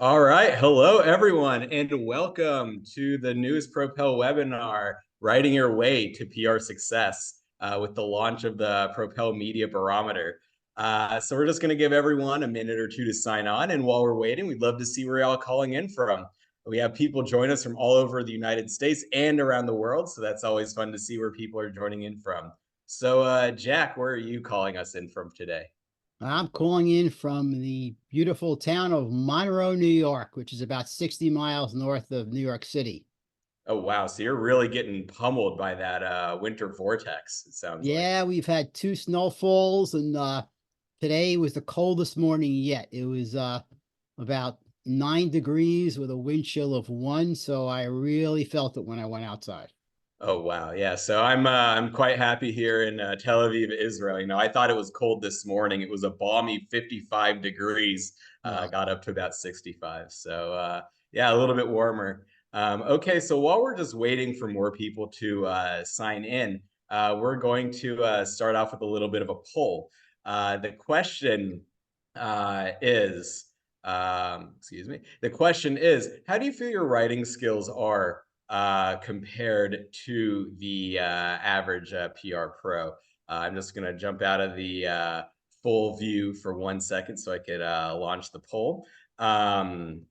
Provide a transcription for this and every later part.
All right. Hello, everyone, and welcome to the News Propel webinar, Writing Your Way to PR Success with the launch of the Propel Media Barometer. So we're just going to give everyone a minute or two to sign on. And while we're waiting, we'd love to see where you're all calling in from. We have people join us from all over the United States and around the world. So that's always fun to see where people are joining in from. So, Jack, where are you calling us in from today? I'm calling in from the beautiful town of Monroe, New York, which is about 60 miles north of New York City. Oh, wow. So you're really getting pummeled by that winter vortex, it sounds like. Yeah, we've had two snowfalls, and today was the coldest morning yet. It was about 9 degrees with a wind chill of 1, so I really felt it when I went outside. Oh, wow. Yeah. So I'm quite happy here in Tel Aviv, Israel. I thought it was cold this morning. It was a balmy 55 degrees. Well, Got up to about 65. So yeah, a little bit warmer. Okay, so while we're just waiting for more people to sign in, we're going to start off with a little bit of a poll. The question is, excuse me, the question is, how do you feel your writing skills are compared to the average PR pro? I'm just going to jump out of the full view for 1 second so I could launch the poll. Um,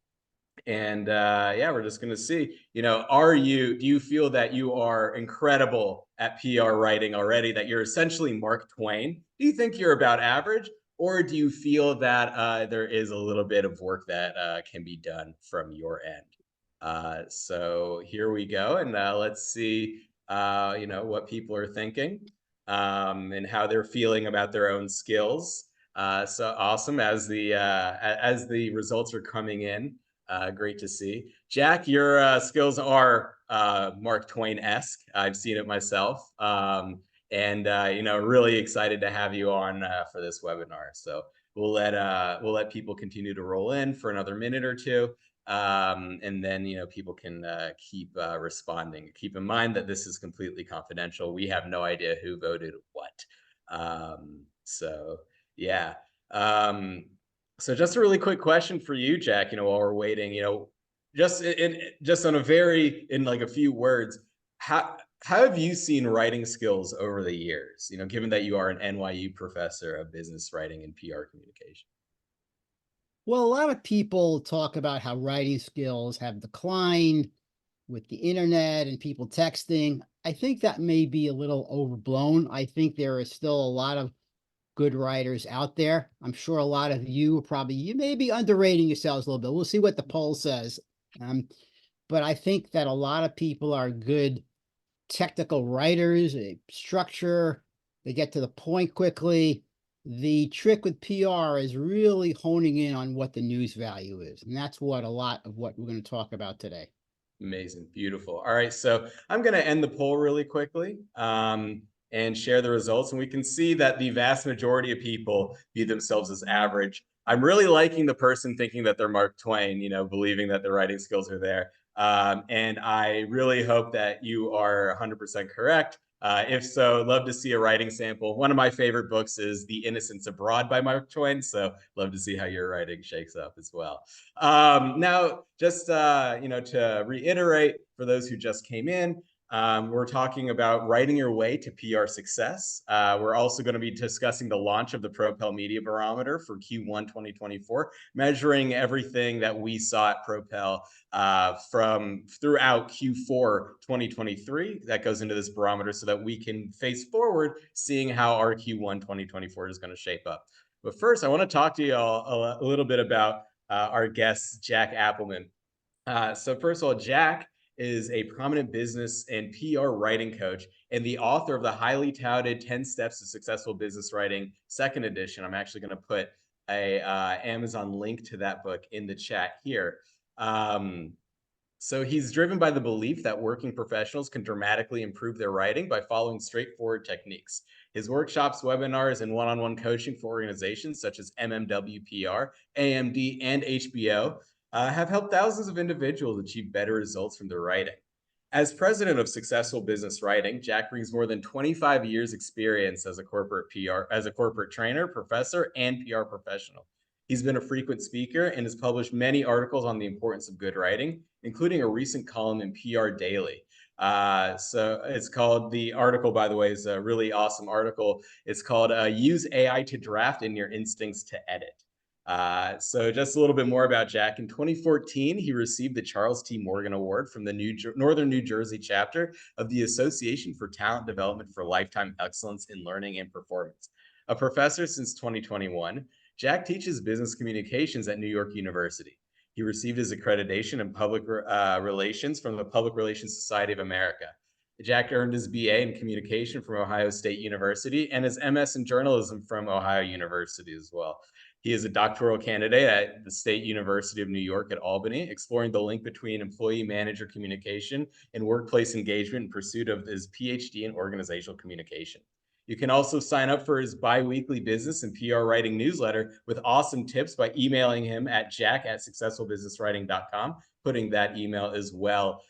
and yeah, we're just going to see, do you feel that you are incredible at PR writing already, that you're essentially Mark Twain? Do you think you're about average? Or do you feel that there is a little bit of work that can be done from your end? So here we go. And let's see, what people are thinking and how they're feeling about their own skills. So awesome as the results are coming in. Great to see. Jack, your skills are Mark Twain-esque. I've seen it myself. And really excited to have you on for this webinar. So we'll let people continue to roll in for another minute or two. And then people can keep responding. Keep in mind that this is completely confidential. We have no idea who voted what. So yeah. Um, so just a really quick question for you, Jack, while we're waiting, just on a very in like a few words, how have you seen writing skills over the years? Given that you are an NYU professor of business writing and PR communication. a lot of people talk about how writing skills have declined with the internet and people texting. I think that may be a little overblown. I think there is still a lot of good writers out there. I'm sure a lot of you you may be underrating yourselves a little bit. We'll see what the poll says. Um, but I think that a lot of people are good technical writers, they structure, they get to the point quickly. The trick with PR is really honing in on what the news value is. And that's what a lot of what we're going to talk about today. Amazing. Beautiful. All right. So I'm going to end the poll really quickly and share the results. And we can see that the vast majority of people view themselves as average. I'm really liking the person thinking that they're Mark Twain, believing that their writing skills are there. And I really hope that you are 100% correct. If so, love to see a writing sample. One of my favorite books is The Innocents Abroad by Mark Twain. So love to see how your writing shakes up as well. Now, just to reiterate for those who just came in, we're talking about writing your way to PR success. We're also going to be discussing the launch of the Propel Media Barometer for Q1 2024, measuring everything that we saw at Propel from throughout Q4 2023 that goes into this barometer so that we can face forward seeing how our Q1 2024 is going to shape up. But first, I want to talk to you all a little bit about our guest, Jack Appelman. So first of all, Jack is a prominent business and PR writing coach and the author of the highly touted 10 Steps to Successful Business Writing, second edition. I'm actually going to put a Amazon link to that book in the chat here. So he's driven by the belief that working professionals can dramatically improve their writing by following straightforward techniques. His workshops, webinars, and one-on-one coaching for organizations such as MMWPR, AMD, and HBO have helped thousands of individuals achieve better results from their writing. As president of Successful Business Writing, Jack brings more than 25 years experience as a corporate trainer, professor, and PR professional. He's been a frequent speaker and has published many articles on the importance of good writing, including a recent column in PR Daily. So it's called, the article, by the way, is a really awesome article. It's called Use AI to Draft and Your Instincts to Edit. So just a little bit more about Jack. In 2014, he received the Charles T. Morgan Award from the Northern New Jersey chapter of the Association for Talent Development for Lifetime Excellence in Learning and Performance. A professor since 2021, Jack teaches business communications at New York University. He received his accreditation in public relations from the Public Relations Society of America. Jack earned his BA in communication from Ohio State University and his MS in journalism from Ohio University as well. He is a doctoral candidate at the State University of New York at Albany, exploring the link between employee-manager communication and workplace engagement in pursuit of his PhD in organizational communication. You can also sign up for his bi-weekly business and PR writing newsletter with awesome tips by emailing him at jack@successfulbusinesswriting.com, putting that email as well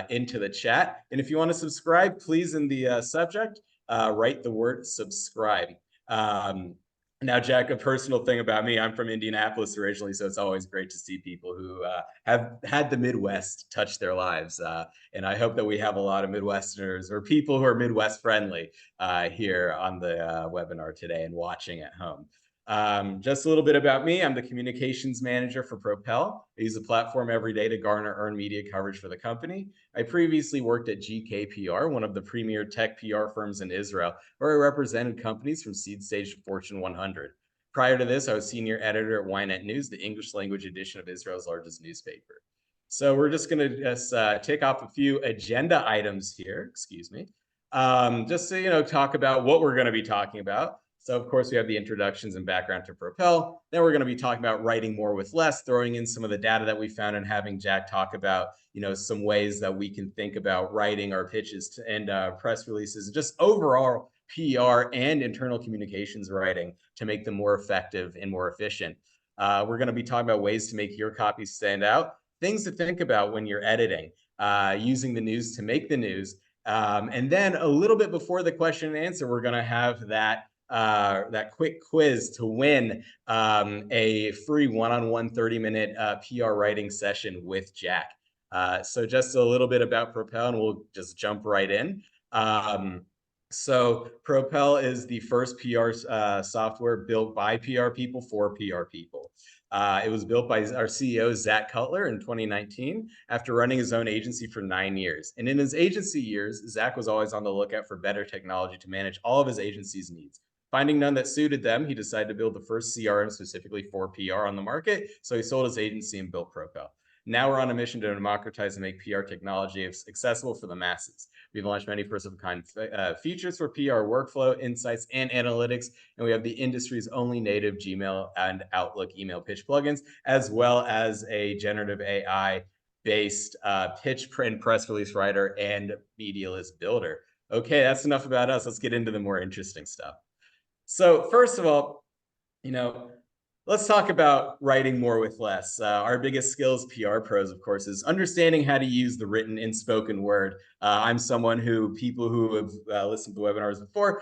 into the chat. And if you want to subscribe, please, in the subject, write the word subscribe. Now, Jack, a personal thing about me, I'm from Indianapolis originally, so it's always great to see people who have had the Midwest touch their lives. And I hope that we have a lot of Midwesterners or people who are Midwest friendly here on the webinar today and watching at home. Just a little bit about me. I'm the communications manager for Propel. I use the platform every day to garner earned media coverage for the company. I previously worked at GKPR, one of the premier tech PR firms in Israel, where I represented companies from seed stage to Fortune 100. Prior to this, I was senior editor at Ynet News, the English language edition of Israel's largest newspaper. So we're just going to just tick off a few agenda items here, excuse me, just to talk about what we're going to be talking about. So, of course, we have the introductions and background to Propel. Then we're going to be talking about writing more with less, throwing in some of the data that we found, and having Jack talk about, some ways that we can think about writing our pitches and press releases, just overall PR and internal communications writing to make them more effective and more efficient. We're going to be talking about ways to make your copy stand out, things to think about when you're editing, using the news to make the news. And then a little bit before the question and answer, we're going to have that quick quiz to win a free one-on-one 30-minute PR writing session with Jack. So just a little bit about Propel, and we'll just jump right in. So Propel is the first PR software built by PR people for PR people. It was built by our CEO, Zach Cutler, in 2019 after running his own agency for 9 years. And in his agency years, Zach was always on the lookout for better technology to manage all of his agency's needs. Finding none that suited them, he decided to build the first CRM specifically for PR on the market. So he sold his agency and built Propel. Now we're on a mission to democratize and make PR technology accessible for the masses. We've launched many first-of-a-kind features for PR workflow, insights, and analytics. And we have the industry's only native Gmail and Outlook email pitch plugins, as well as a generative AI-based pitch and press release writer and media list builder. Okay, that's enough about us. Let's get into the more interesting stuff. So first of all, let's talk about writing more with less. Our biggest skill as PR pros, of course, is understanding how to use the written and spoken word. I'm someone who people who have listened to webinars before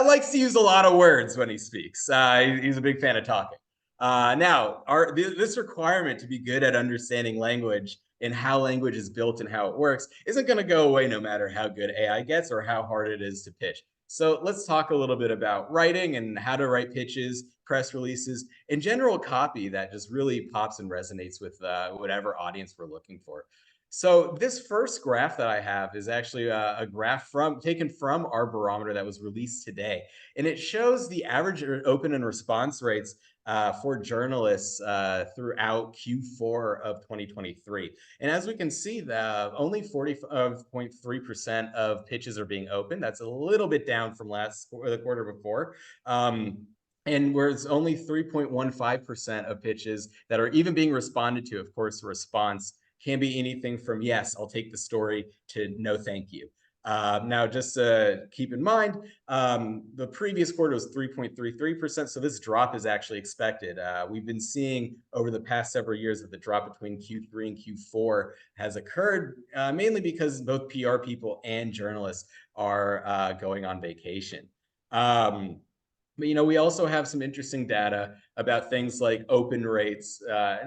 likes to use a lot of words when he speaks. He's a big fan of talking. Now, this requirement to be good at understanding language and how language is built and how it works isn't going to go away no matter how good AI gets or how hard it is to pitch. So let's talk a little bit about writing and how to write pitches, press releases, and general copy that just really pops and resonates with whatever audience we're looking for. So this first graph that I have is actually a graph taken from our barometer that was released today. And it shows the average open and response rates for journalists throughout Q4 of 2023. And as we can see, only 40.3% of pitches are being opened. That's a little bit down from the quarter before. And whereas only 3.15% of pitches that are even being responded to. Of course, response can be anything from yes, I'll take the story, to no, thank you. Now, just keep in mind, the previous quarter was 3.33%, so this drop is actually expected. We've been seeing over the past several years that the drop between Q3 and Q4 has occurred, mainly because both PR people and journalists are going on vacation. But we also have some interesting data about things like open rates,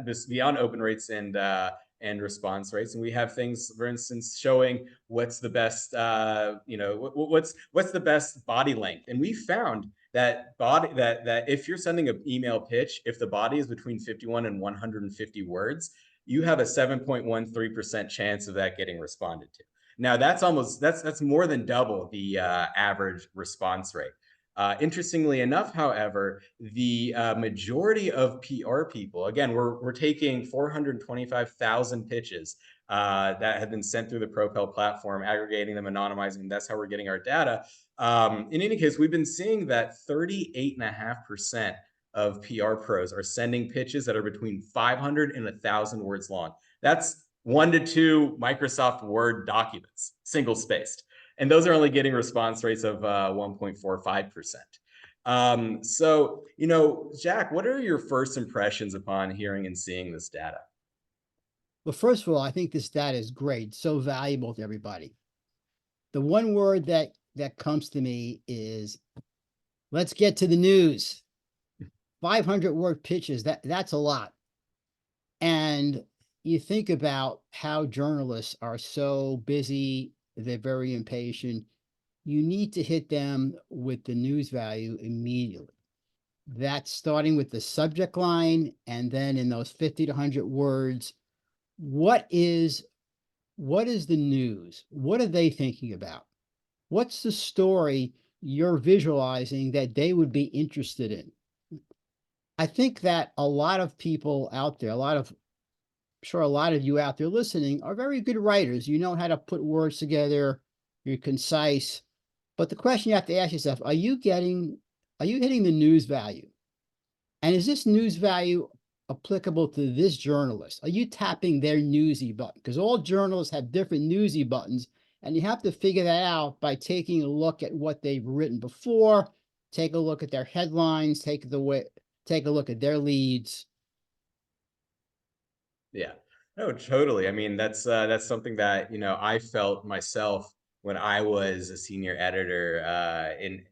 this beyond open rates and response rates, and we have things, for instance, showing what's the best, what's the best body length, and we found that if you're sending an email pitch, if the body is between 51 and 150 words, you have a 7.13% chance of that getting responded to. Now that's more than double the average response rate. Interestingly enough, however, the majority of PR people, again, we're taking 425,000 pitches that have been sent through the Propel platform, aggregating them, anonymizing them. That's how we're getting our data. In any case, we've been seeing that 38.5% of PR pros are sending pitches that are between 500 and 1,000 words long. That's 1 to 2 Microsoft Word documents, single spaced, and those are only getting response rates of 1.45%. So, Jack, what are your first impressions upon hearing and seeing this data? Well, first of all, I think this data is great, so valuable to everybody. The one word that comes to me is, let's get to the news. 500-word pitches, that's a lot. And you think about how journalists are so busy, they're very impatient. You need to hit them with the news value immediately. That's starting with the subject line, and then in those 50 to 100 words, what is the news? What are they thinking about? What's the story you're visualizing that they would be interested in? I think that a lot of people out there, sure a lot of you out there listening are very good writers. You know how to put words together, you're concise. But the question you have to ask yourself, are you hitting the news value? And is this news value applicable to this journalist? Are you tapping their newsy button? Because all journalists have different newsy buttons, and you have to figure that out by taking a look at what they've written before, take a look at their headlines, take a look at their leads. Yeah. No, totally. I mean, that's something that, I felt myself when I was a senior editor in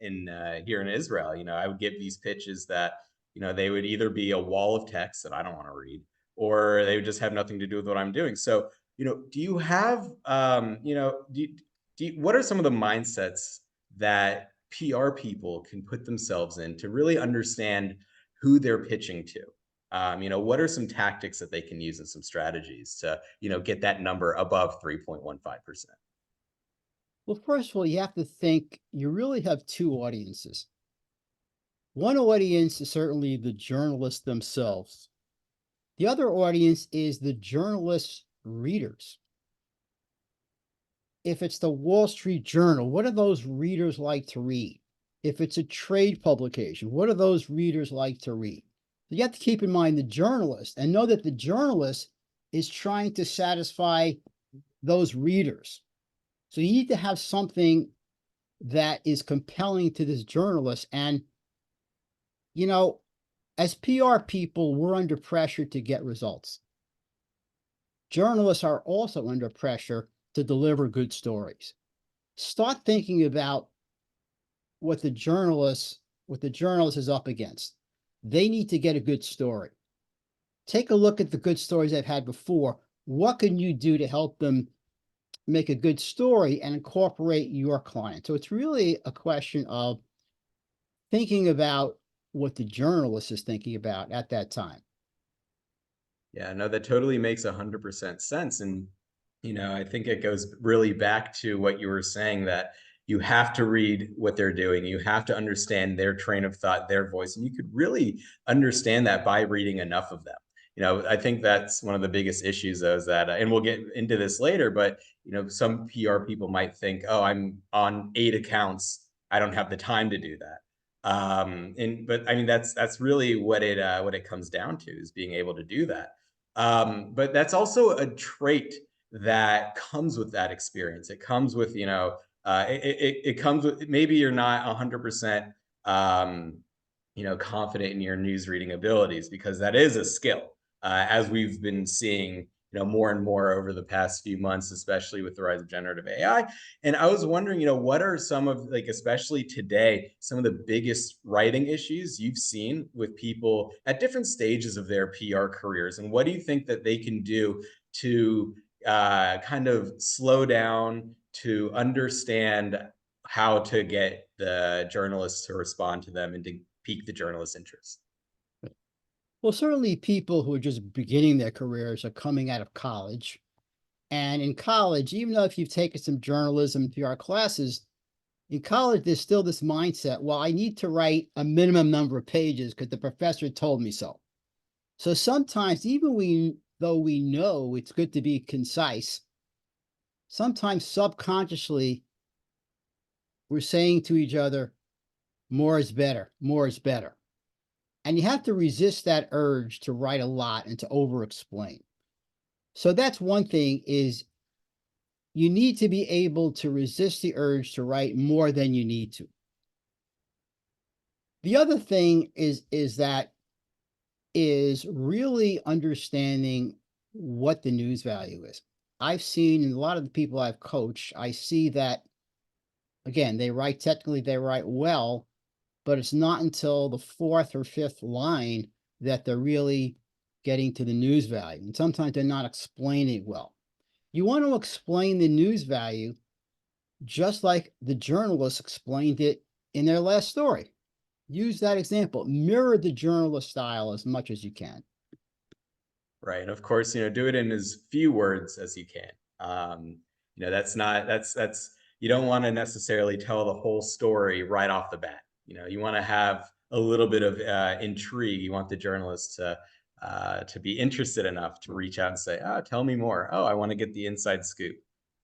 here in Israel. I would get these pitches that, they would either be a wall of text that I don't want to read, or they would just have nothing to do with what I'm doing. So, do you have what are some of the mindsets that PR people can put themselves in to really understand who they're pitching to? What are some tactics that they can use and some strategies to, get that number above 3.15%? Well, first of all, you have to think you really have two audiences. One audience is certainly the journalists themselves. The other audience is the journalists' readers. If it's the Wall Street Journal, what do those readers like to read? If it's a trade publication, what do those readers like to read? So you have to keep in mind the journalist and know that the journalist is trying to satisfy those readers. So you need to have something that is compelling to this journalist. And, as PR people, we're under pressure to get results. Journalists are also under pressure to deliver good stories. Start thinking about what the journalist is up against. They need to get a good story. Take a look at the good stories they've had before. What can you do to help them make a good story and incorporate your client? So it's really a question of thinking about what the journalist is thinking about at that time. Yeah, no, that totally makes 100% sense. And, I think it goes really back to what you were saying, that you have to read what they're doing. You have to understand their train of thought, their voice. And you could really understand that by reading enough of them. I think that's one of the biggest issues, though, is that, and we'll get into this later, but, some PR people might think, oh, I'm on 8 accounts. I don't have the time to do that. But I mean, that's really what it comes down to, is being able to do that. But that's also a trait that comes with that experience. It comes with, it comes with, maybe you're not 100%, confident in your news reading abilities, because that is a skill, as we've been seeing, more and more over the past few months, especially with the rise of generative AI. And I was wondering, what are some of, like, especially today, some of the biggest writing issues you've seen with people at different stages of their PR careers? And what do you think that they can do to kind of slow down, to understand how to get the journalists to respond to them and to pique the journalist's interest? Well, certainly people who are just beginning their careers are coming out of college. And in college, even though if you've taken some journalism and PR classes, in college, there's still this mindset, well, I need to write a minimum number of pages because the professor told me so. So sometimes, though we know it's good to be concise, sometimes subconsciously we're saying to each other, more is better, more is better. And you have to resist that urge to write a lot and to over explain. So that's one thing, is you need to be able to resist the urge to write more than you need to. The other thing is really understanding what the news value is. I've seen in a lot of the people I've coached, I see that, again, they write technically, they write well, but it's not until the fourth or fifth line that they're really getting to the news value. And sometimes they're not explaining it well. You want to explain the news value just like the journalists explained it in their last story. Use that example, mirror the journalist style as much as you can. Right. And of course, do it in as few words as you can. That's not, you don't want to necessarily tell the whole story right off the bat. You want to have a little bit of intrigue. You want the journalist to be interested enough to reach out and say, "Oh, tell me more. Oh, I want to get the inside scoop."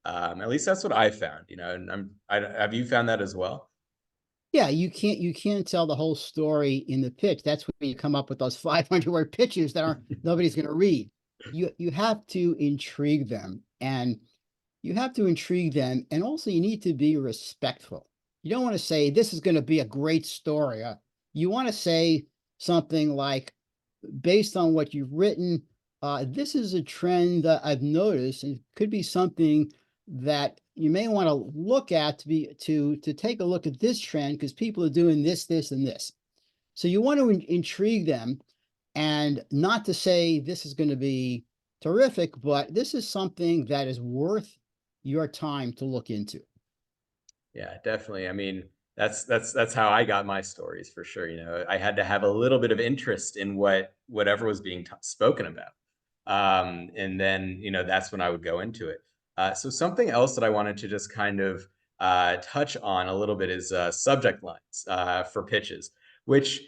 At least that's what I found. And have you found that as well? Yeah, you can't tell the whole story in the pitch. That's when you come up with those 500-word pitches that aren't nobody's going to read. You have to intrigue them, and also you need to be respectful. You don't want to say this is going to be a great story. You want to say something like, based on what you've written, this is a trend that I've noticed, and it could be something that you may want to look at to take a look at this trend because people are doing this, this, and this. So you want to intrigue them, and not to say this is going to be terrific, but this is something that is worth your time to look into. Yeah, definitely. I mean, that's how I got my stories for sure. I had to have a little bit of interest in whatever was being spoken about, and then that's when I would go into it. So something else that I wanted to just kind of touch on a little bit is subject lines for pitches, which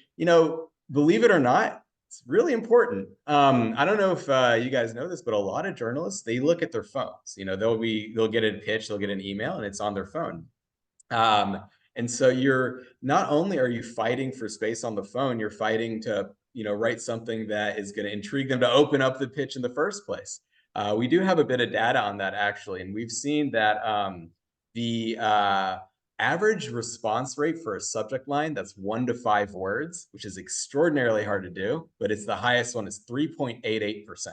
believe it or not, it's really important. I don't know if you guys know this, but a lot of journalists, they look at their phones. They'll get a pitch, they'll get an email, and it's on their phone. And so you're not only are you fighting for space on the phone, you're fighting to, write something that is going to intrigue them to open up the pitch in the first place. We do have a bit of data on that actually, and we've seen that the average response rate for a subject line that's 1 to 5 words, which is extraordinarily hard to do, but it's the highest one, is 3.88%.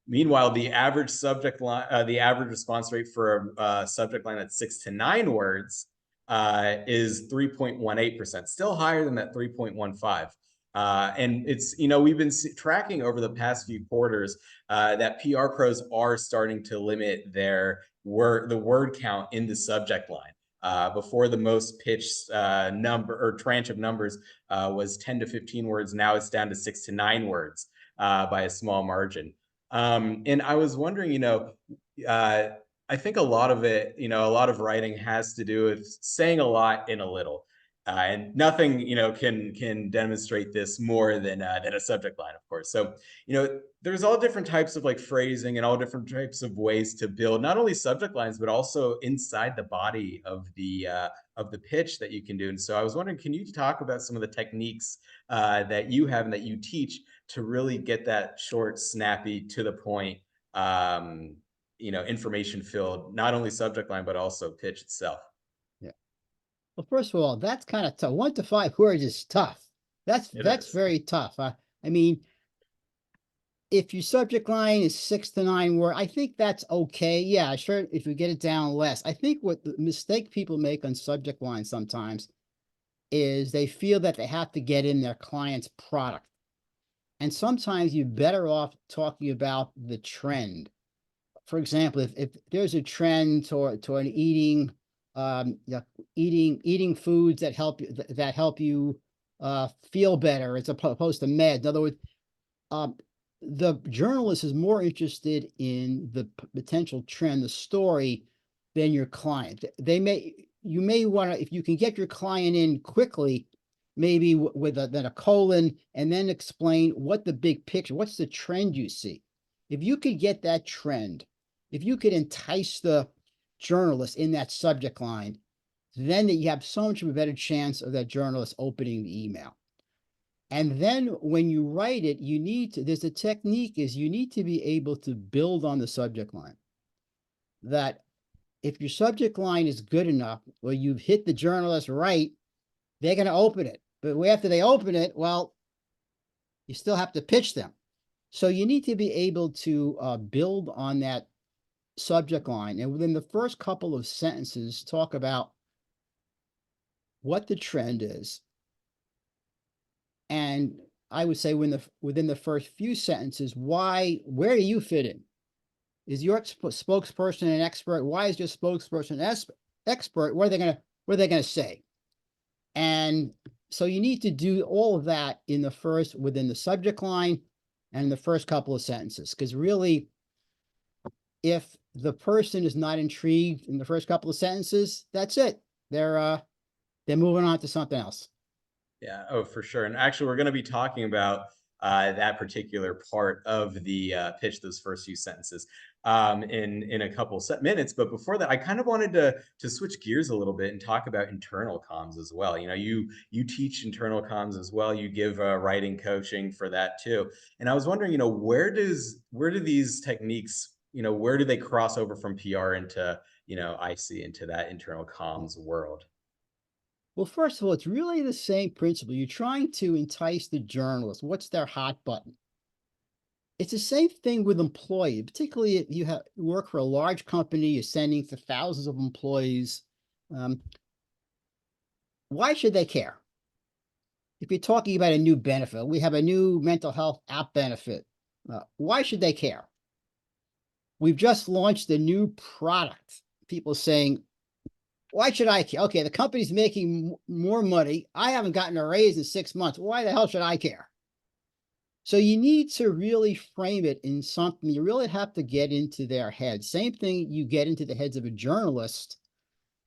Meanwhile, the average response rate for a subject line that's 6 to 9 words is 3.18%, still higher than that 3.15. And it's, we've been tracking over the past few quarters that PR pros are starting to limit the word count in the subject line. Before, the most pitched number or tranche of numbers was 10 to 15 words. Now it's down to 6 to 9 words by a small margin. And I was wondering, uh, I think a lot of it, a lot of writing has to do with saying a lot in a little. And nothing, can demonstrate this more than a subject line, of course. So, there's all different types of like phrasing and all different types of ways to build not only subject lines but also inside the body of the pitch that you can do. And so, I was wondering, can you talk about some of the techniques that you have and that you teach to really get that short, snappy, to the point, information filled, not only subject line but also pitch itself? Yeah. Well, first of all, that's kind of tough. 1 to 5 words is tough. That's It that's is. very tough. I mean, if your subject line is 6 to 9 word, I think that's okay. Yeah, sure. If you get it down less, I think what the mistake people make on subject lines sometimes is they feel that they have to get in their client's product. And sometimes you're better off talking about the trend. For example, if there's a trend toward eating, yeah, eating foods that help you that help you feel better as opposed to meds. In other words, um, the journalist is more interested in the potential trend, the story, than your client. You may want to, if you can get your client in quickly, maybe with then a colon, and then explain what the big picture, what's the trend you see. If you could get that trend, if you could entice the journalist in that subject line, then that you have so much of a better chance of that journalist opening the email. And then when you write it, there's a technique is you need to be able to build on the subject line. That if your subject line is good enough, or you've hit the journalist right, they're going to open it. But after they open it, well, you still have to pitch them. So you need to be able to build on that subject line. And within the first couple of sentences, talk about what the trend is. And I would say within the first few sentences, where do you fit in? Is your spokesperson an expert? Why is your spokesperson expert? What are they gonna say? And so you need to do all of that within the subject line and the first couple of sentences. Because really, if the person is not intrigued in the first couple of sentences, that's it. They're moving on to something else. Yeah, oh, for sure. And actually, we're going to be talking about that particular part of the pitch, those first few sentences, in a couple minutes. But before that, I kind of wanted to switch gears a little bit and talk about internal comms as well. You know, you teach internal comms as well. You give writing coaching for that too. And I was wondering, you know, where do these techniques, you know, where do they cross over from PR into, you know, IC into that internal comms world? Well, first of all, it's really the same principle. You're trying to entice the journalist. What's their hot button? It's the same thing with employee, particularly if you work for a large company, you're sending to thousands of employees. Um, why should they care? If you're talking about a new benefit, we have a new mental health app benefit. Why should they care? We've just launched a new product. People saying, why should I care? Okay, the company's making more money. I haven't gotten a raise in 6 months. Why the hell should I care? So you need to really frame it in something. You really have to get into their head. Same thing you get into the heads of a journalist.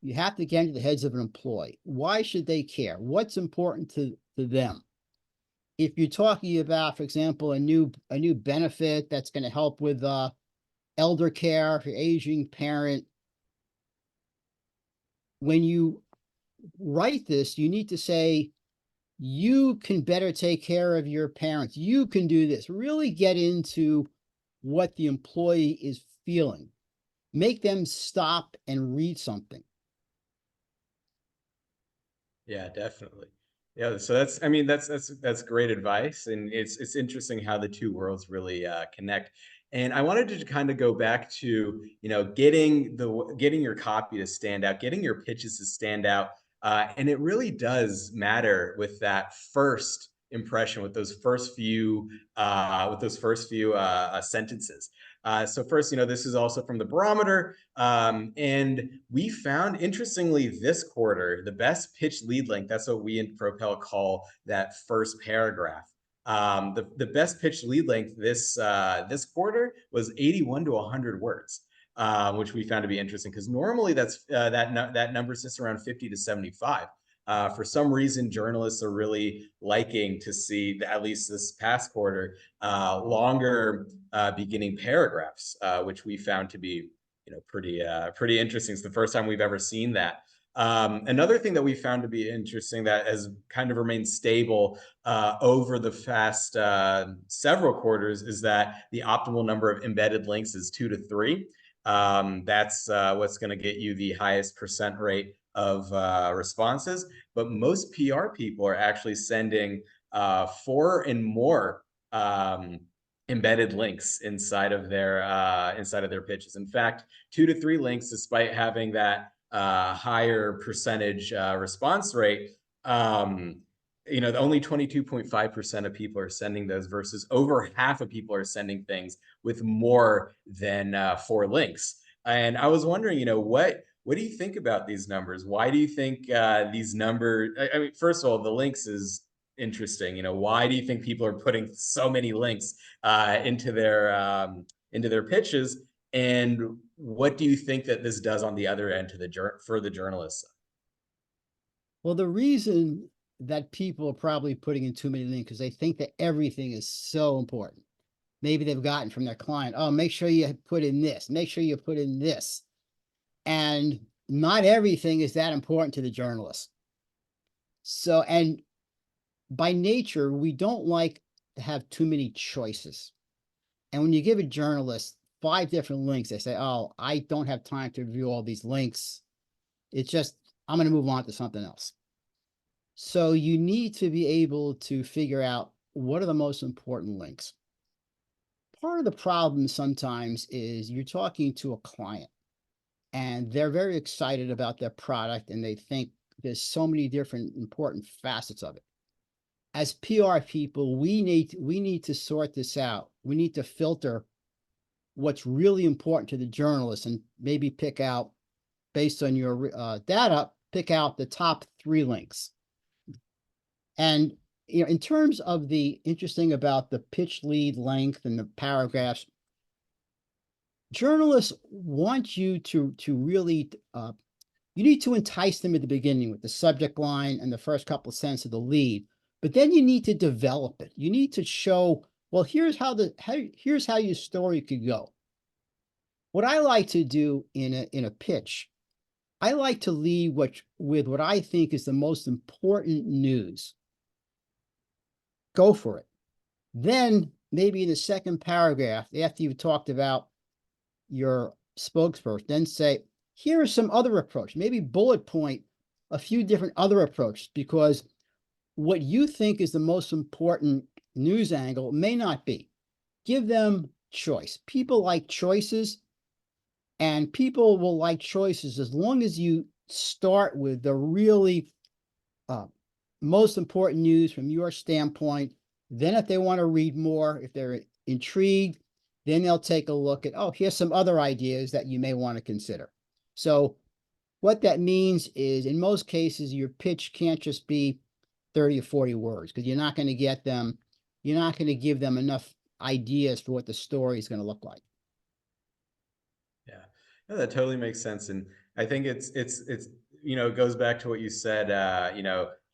You have to get into the heads of an employee. Why should they care? What's important to them? If you're talking about, for example, a new benefit that's going to help with elder care for aging parent, when you write this, you need to say, you can better take care of your parents. You can do this. Really get into what the employee is feeling. Make them stop and read something. Yeah, definitely. Yeah, so that's I mean that's great advice, and it's interesting how the two worlds really connect. And I wanted to kind of go back to, you know, getting your copy to stand out, getting your pitches to stand out, and it really does matter with that first impression, with those first few sentences. So first, you know, this is also from the Barometer, and we found, interestingly, this quarter, the best pitch lead length. That's what we in Propel call that first paragraph. The best pitch lead length this quarter was 81 to 100 words, which we found to be interesting because normally that number sits around 50 to 75. For some reason, journalists are really liking to see, at least this past quarter, longer beginning paragraphs, which we found to be, you know, pretty interesting. It's the first time we've ever seen that. Another thing that we found to be interesting that has kind of remained stable over the past several quarters is that the optimal number of embedded links is 2 to 3. That's what's going to get you the highest percent rate of responses. But most PR people are actually sending 4 and more embedded links inside of their pitches. In fact, 2 to 3 links, despite having that higher percentage response rate, only 22.5% of people are sending those versus over half of people are sending things with more than 4 links. And I was wondering, what do you think about these numbers? Why do you think these numbers? I mean, first of all, the links is interesting. Why do you think people are putting so many links into their pitches? And what do you think that this does on the other end to for the journalists? Well, the reason that people are probably putting in too many links because they think that everything is so important. Maybe they've gotten from their client, oh, make sure you put in this, make sure you put in this. And not everything is that important to the journalist. So, and by nature, we don't like to have too many choices. And when you give a journalist 5 different links, they say, oh, I don't have time to review all these links. It's just, I'm going to move on to something else. So you need to be able to figure out what are the most important links. Part of the problem sometimes is you're talking to a client and they're very excited about their product and they think there's so many different important facets of it. As PR people, we need to sort this out. We need to filter what's really important to the journalist and maybe pick out, based on your data, pick out the top 3 links. And in terms of the interesting about the pitch lead length and the paragraphs, journalists want you to really you need to entice them at the beginning with the subject line and the first couple of sentences of the lead, but then you need to develop it. You need to show, well, here's how your story could go. What I like to do in a pitch, I like to lead with what I think is the most important news. Go for it. Then maybe in the second paragraph, after you've talked about your spokesperson, then say, here are some other approach, maybe bullet point a few different other approaches, because what you think is the most important news angle may not be. Give them choice. People like choices, and people will like choices as long as you start with the really most important news from your standpoint. Then if they want to read more, if they're intrigued, then they'll take a look at, oh, here's some other ideas that you may want to consider. So what that means is, in most cases, your pitch can't just be 30 or 40 words, because you're not going to get them, you're not going to give them enough ideas for what the story is going to look like. Yeah, no, that totally makes sense, and I think it's it goes back to what you said.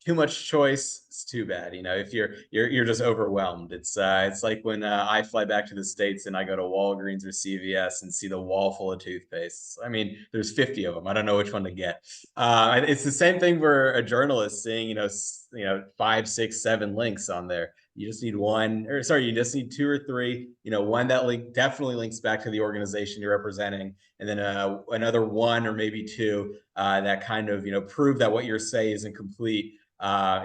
Too much choice is too bad. If you're just overwhelmed. It's like when I fly back to the States and I go to Walgreens or CVS and see the wall full of toothpaste. I mean, there's 50 of them. I don't know which one to get. It's the same thing for a journalist seeing 5, 6, 7 links on there. You just need one, or sorry, you just need 2 or 3. One that definitely links back to the organization you're representing, and then another 1 or maybe 2 that kind of prove that what you're saying isn't complete,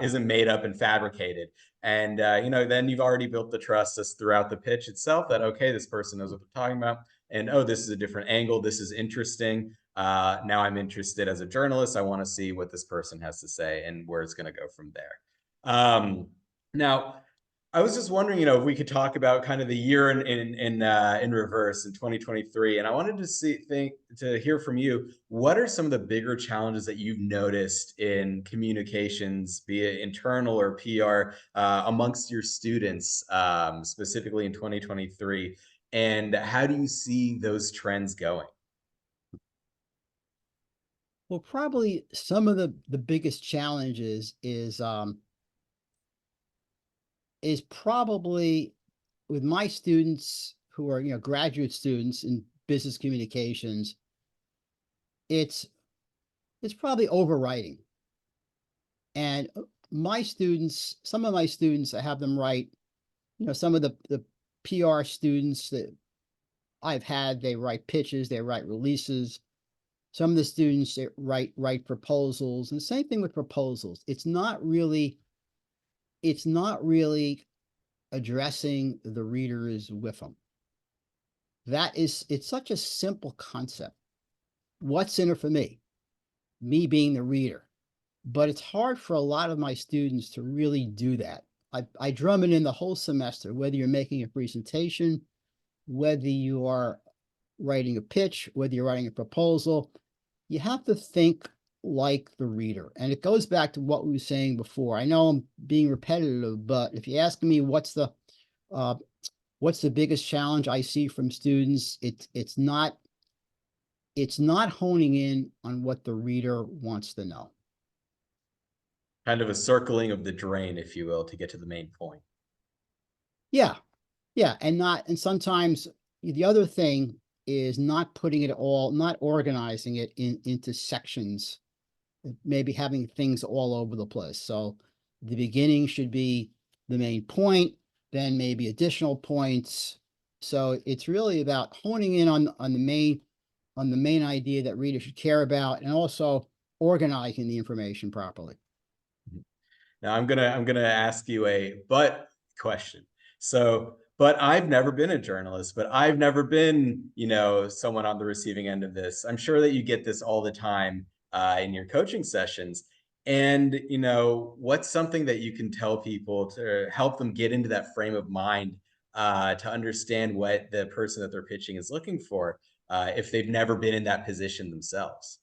isn't made up and fabricated. And then you've already built the trust just throughout the pitch itself that, okay, this person knows what they're talking about, and oh, this is a different angle. This is interesting. Now I'm interested as a journalist. I want to see what this person has to say and where it's going to go from there. Now, I was just wondering, if we could talk about kind of the year in reverse in 2023, and I wanted to hear from you. What are some of the bigger challenges that you've noticed in communications, be it internal or PR, amongst your students, specifically in 2023, and how do you see those trends going? Well, probably some of the biggest challenges is probably with my students who are graduate students in business communications. It's probably overwriting. And some of my students, I have them write, some of the PR students that I've had, they write pitches, they write releases. Some of the students, they write proposals, and same thing with proposals. It's not really addressing the readers with them. It's such a simple concept. What's in it for me? Me being the reader. But it's hard for a lot of my students to really do that. I drum it in the whole semester, whether you're making a presentation, whether you are writing a pitch, whether you're writing a proposal, you have to think like the reader. And it goes back to what we were saying before. I know I'm being repetitive, but if you ask me what's the biggest challenge I see from students, it's not honing in on what the reader wants to know. Kind of a circling of the drain, if you will, to get to the main point. Yeah, yeah, and sometimes the other thing is not putting it all, not organizing it into sections, maybe having things all over the place. So the beginning should be the main point, then maybe additional points. So it's really about honing in on the main idea that readers should care about, and also organizing the information properly. Now I'm gonna ask you a but question. So, but I've never been a journalist, but I've never been, someone on the receiving end of this. I'm sure that you get this all the time in your coaching sessions. And what's something that you can tell people to help them get into that frame of mind to understand what the person that they're pitching is looking for if they've never been in that position themselves?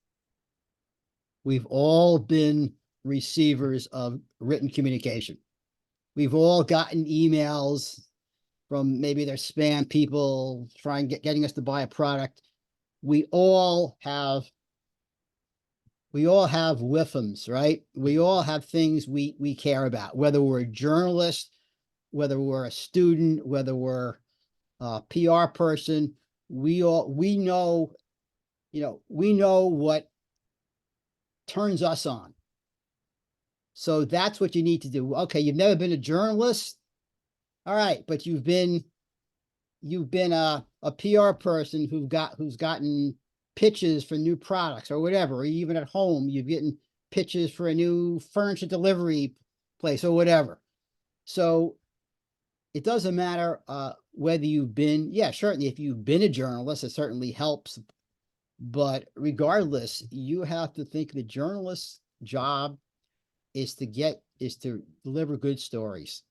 We've all been receivers of written communication. We've all gotten emails from maybe their spam people getting us to buy a product. We all have whiffums, right? We all have things we care about, whether we're a journalist, whether we're a student, whether we're a PR person. We know, we know what turns us on. So that's what you need to do. Okay, you've never been a journalist. All right, but you've been a PR person who's gotten pitches for new products or whatever, or even at home, you've gotten pitches for a new furniture delivery place or whatever. So it doesn't matter whether you've been, yeah, certainly if you've been a journalist, it certainly helps. But regardless, you have to think the journalist's job is to deliver good stories.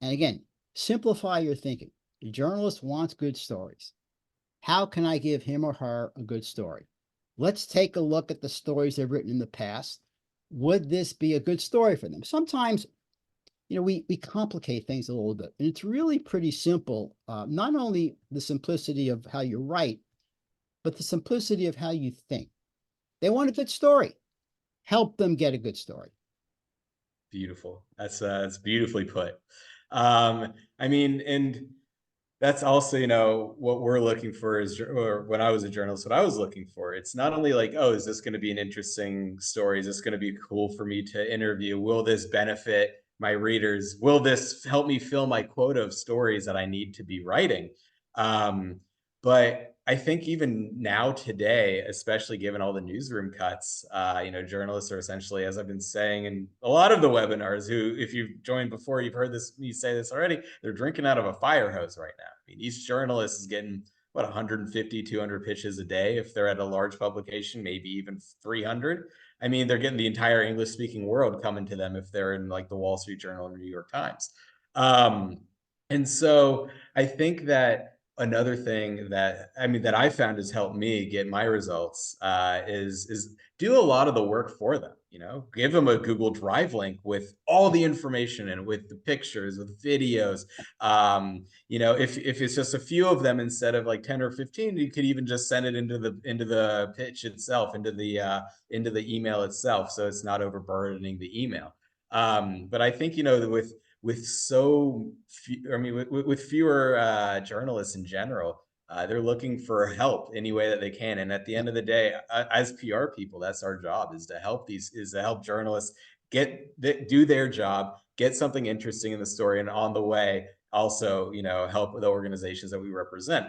And again, simplify your thinking. The journalist wants good stories. How can I give him or her a good story? Let's take a look at the stories they've written in the past. Would this be a good story for them? Sometimes, we complicate things a little bit, and it's really pretty simple. Not only the simplicity of how you write, but the simplicity of how you think. They want a good story. Help them get a good story. Beautiful. That's beautifully put. I mean, and that's also, what we're looking for is, or when I was a journalist, what I was looking for. It's not only like, oh, is this going to be an interesting story? Is this going to be cool for me to interview? Will this benefit my readers? Will this help me fill my quota of stories that I need to be writing? But I think even now today, especially given all the newsroom cuts, journalists are essentially, as I've been saying in a lot of the webinars, who, if you've joined before, you've heard me say this already, they're drinking out of a fire hose right now. I mean, each journalist is getting, 150, 200 pitches a day. If they're at a large publication, maybe even 300. I mean, they're getting the entire English speaking world coming to them if they're in like the Wall Street Journal or New York Times. And so I think that another thing that I found has helped me get my results is do a lot of the work for them. Give them a Google Drive link with all the information and with the pictures, with videos. If it's just a few of them instead of like 10 or 15, you could even just send it into the pitch itself, into the email itself, so it's not overburdening the email. But I think with so few, I mean, with fewer journalists in general, they're looking for help any way that they can. And at the end of the day, as PR people, that's our job: is to help journalists do their job, get something interesting in the story, and on the way, also, help the organizations that we represent.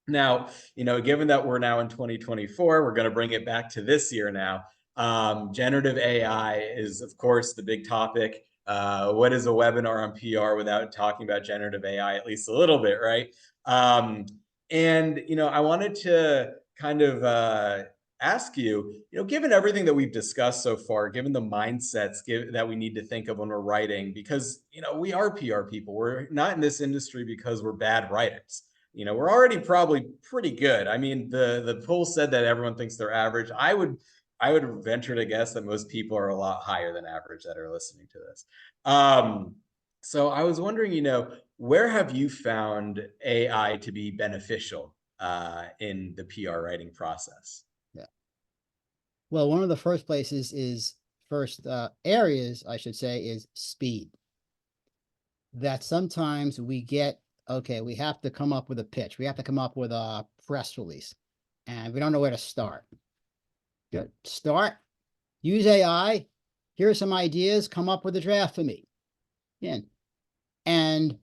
Now, given that we're now in 2024, we're going to bring it back to this year now. Generative AI is, of course, the big topic. What is a webinar on PR without talking about generative AI at least a little bit, right? Um, and I wanted to kind of ask you, given everything that we've discussed so far, given the mindsets that we need to think of when we're writing, because we are PR people. We're not in this industry because we're bad writers. We're already probably pretty good. I mean, the poll said that everyone thinks they're average. I would venture to guess that most people are a lot higher than average that are listening to this. Um, so I was wondering, where have you found AI to be beneficial in the PR writing process? Yeah. Well, one of the first places is first areas, I should say, is speed. That sometimes we get, okay, we have to come up with a pitch. We have to come up with a press release and we don't know where to start. Good. Start, use AI. Here are some ideas. Come up with a draft for me. And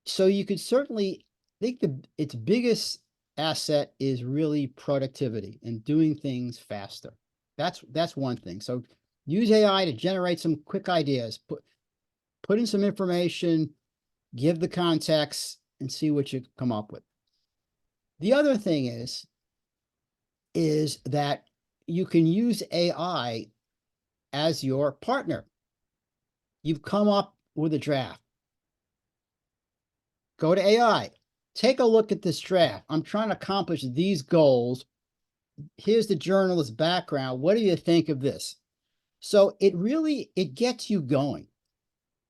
so you could certainly think its biggest asset is really productivity and doing things faster. That's one thing. So use AI to generate some quick ideas. Put in some information, give the context, and see what you come up with. The other thing is that you can use AI as your partner. You've come up with a draft. Go to AI. Take a look at this draft. I'm trying to accomplish these goals. Here's the journalist's background. What do you think of this? So it gets you going.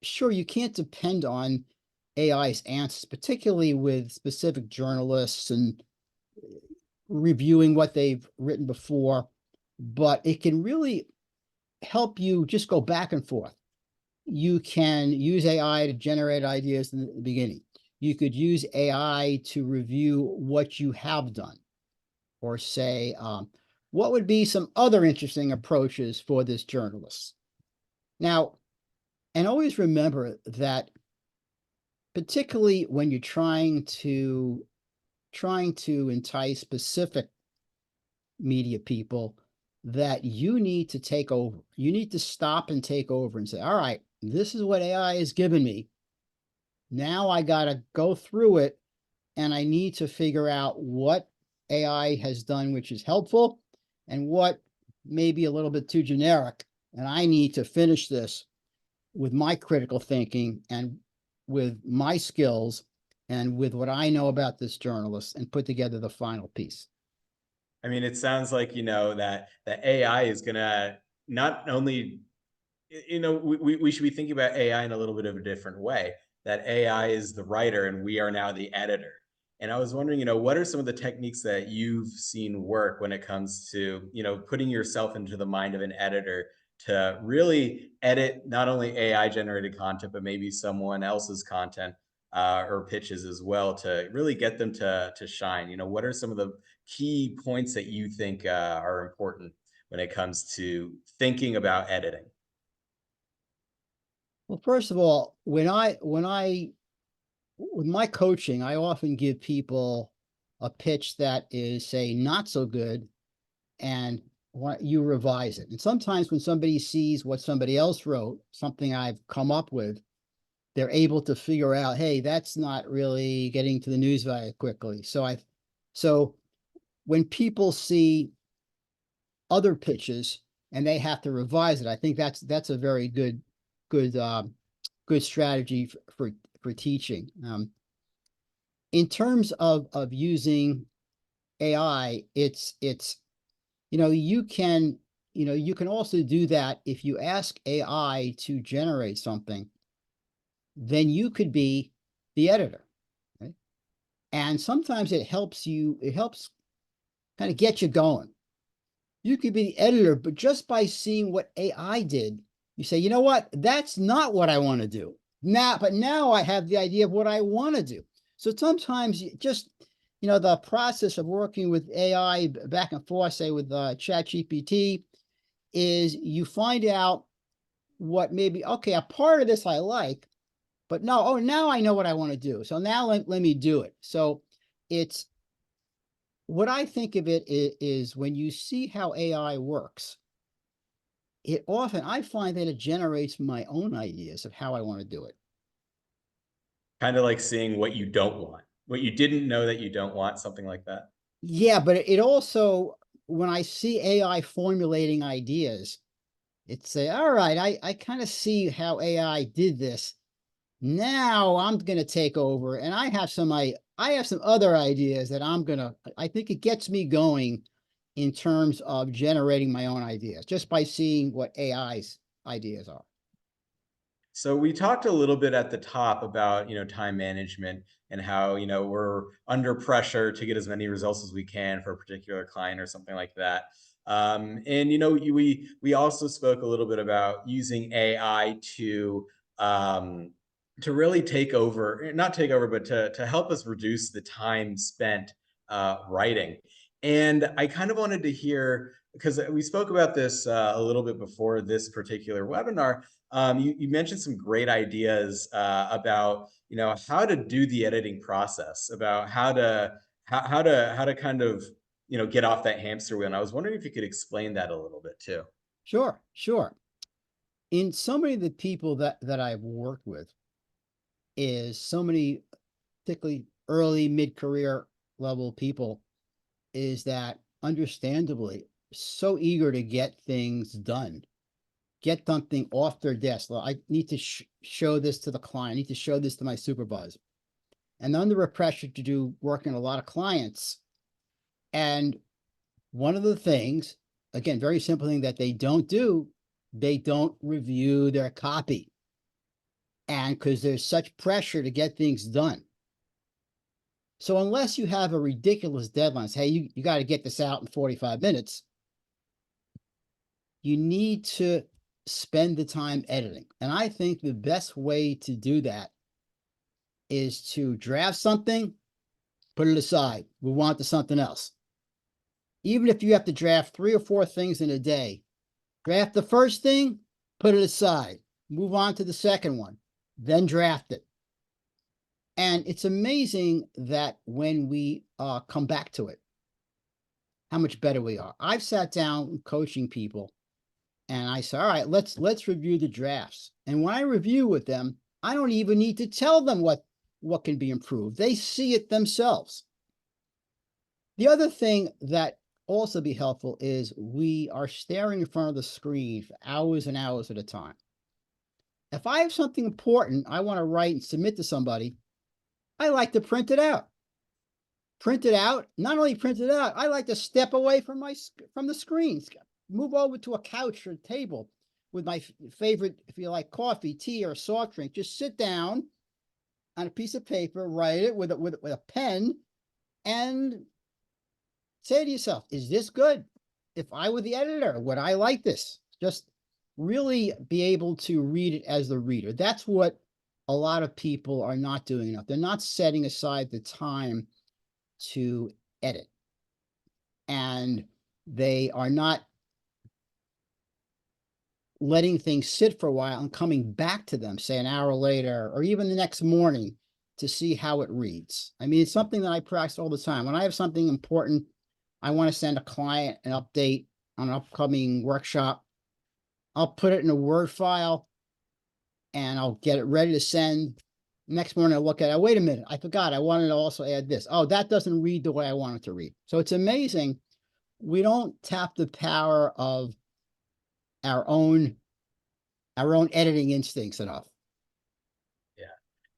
Sure, you can't depend on AI's answers, particularly with specific journalists and reviewing what they've written before, but it can really help you just go back and forth. You can use AI to generate ideas in the beginning. You could use AI to review what you have done, or say, what would be some other interesting approaches for this journalist? Now, and always remember that, particularly when you're trying to entice specific media people, that you need to take over. You need to stop and take over and say, all right, this is what AI has given me. Now I got to go through it and I need to figure out what AI has done, which is helpful, and what may be a little bit too generic. And I need to finish this with my critical thinking and with my skills and with what I know about this journalist and put together the final piece. I mean, it sounds like, that AI is gonna not only, we should be thinking about AI in a little bit of a different way. That AI is the writer and we are now the editor. And I was wondering, what are some of the techniques that you've seen work when it comes to, putting yourself into the mind of an editor to really edit not only AI generated content, but maybe someone else's content or pitches as well, to really get them to shine. What are some of the key points that you think are important when it comes to thinking about editing? Well, first of all, with my coaching, I often give people a pitch that is, say, not so good, and you revise it. And sometimes when somebody sees what somebody else wrote, something I've come up with, they're able to figure out, hey, that's not really getting to the news very quickly. So when people see other pitches and they have to revise it, I think that's a very good good strategy for teaching. In terms of using AI, it's you can also do that. If you ask AI to generate something, then you could be the editor, right? And sometimes it helps kind of get you going. You could be the editor, but just by seeing what AI did, you say, you know what, that's not what I want to do now, but now I have the idea of what I want to do. So sometimes just the process of working with AI back and forth, say with ChatGPT, is you find out what maybe, okay, a part of this I like, but no, oh, now I know what I want to do. So now let me do it. So it's what I think of it is when you see how AI works, I find that it generates my own ideas of how I want to do it. Kind of like seeing what you don't want, what you didn't know that you don't want, something like that. Yeah, but it also, when I see AI formulating ideas, it's say, all right, I kind of see how AI did this. Now I'm gonna take over, and I have some other ideas that I think it gets me going in terms of generating my own ideas just by seeing what AI's ideas are. So we talked a little bit at the top about, time management and how, we're under pressure to get as many results as we can for a particular client or something like that. And we also spoke a little bit about using AI to really take over, not take over, but to help us reduce the time spent writing. And I kind of wanted to hear, because we spoke about this a little bit before this particular webinar. You mentioned some great ideas about how to do the editing process, about how to kind of get off that hamster wheel. And I was wondering if you could explain that a little bit too. Sure, sure. In so many of the people that I've worked with, is so many, particularly early mid-career level people, is that understandably so eager to get things done, get something off their desk. Well, I need to show this to the client. I need to show this to my supervisor. And under a pressure to do work in a lot of clients. And one of the things, again, very simple thing that they don't do, they don't review their copy. And because there's such pressure to get things done. So unless you have a ridiculous deadline, say, hey, you got to get this out in 45 minutes, you need to spend the time editing. And I think the best way to do that is to draft something, put it aside, move on to something else. Even if you have to draft 3 or 4 things in a day, draft the first thing, put it aside, move on to the second one, then draft it. And it's amazing that when we come back to it, how much better we are. I've sat down coaching people and I say, all right, let's review the drafts. And when I review with them, I don't even need to tell them what can be improved. They see it themselves. The other thing that also be helpful is we are staring in front of the screen for hours and hours at a time. If I have something important I want to write and submit to somebody, I like to print it out. Print it out. Not only print it out, I like to step away from the screens, move over to a couch or a table with my favorite, if you like, coffee, tea, or soft drink. Just sit down on a piece of paper, write it with a pen, and say to yourself, is this good? If I were the editor, would I like this? Just really be able to read it as the reader. That's what a lot of people are not doing enough. They're not setting aside the time to edit. And they are not letting things sit for a while and coming back to them, say an hour later, or even the next morning to see how it reads. I mean, it's something that I practice all the time. When I have something important, I want to send a client an update on an upcoming workshop, I'll put it in a Word file and I'll get it ready to send. Next morning, I'll look at it. Wait a minute, I forgot. I wanted to also add this. Oh, that doesn't read the way I want it to read. So it's amazing. We don't tap the power of our own editing instincts enough. Yeah.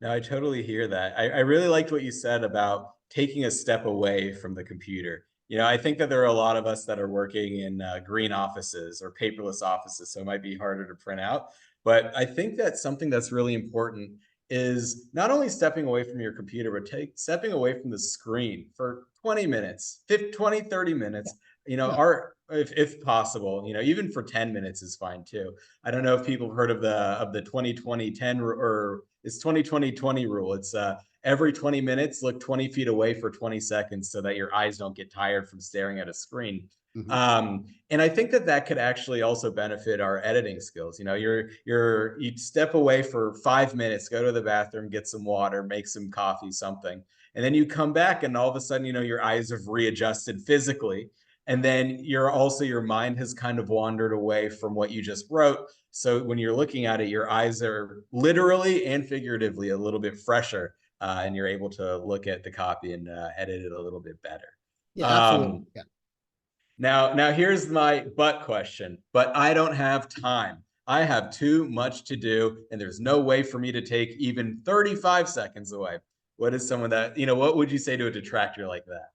No, I totally hear that. I really liked what you said about taking a step away from the computer. I think that there are a lot of us that are working in green offices or paperless offices, so it might be harder to print out. But I think that something that's really important is not only stepping away from your computer, but stepping away from the screen for 20 minutes, 50, 20, 30 minutes, Yeah. or if possible, even for 10 minutes is fine too. I don't know if people have heard of the 20-20-10 or it's 20-20-20 rule. It's every 20 minutes, look 20 feet away for 20 seconds so that your eyes don't get tired from staring at a screen. Mhm. And I think that could actually also benefit our editing skills. You step away for 5 minutes, go to the bathroom, get some water, make some coffee, something. And then you come back and all of a sudden, your eyes have readjusted physically. And then your mind has kind of wandered away from what you just wrote. So when you're looking at it, your eyes are literally and figuratively a little bit fresher, and you're able to look at the copy and edit it a little bit better. Yeah, absolutely. Um, Yeah. now here's my but question. But I don't have time. I have too much to do, and there's no way for me to take even 35 seconds away. What is some of that? What would you say to a detractor like that?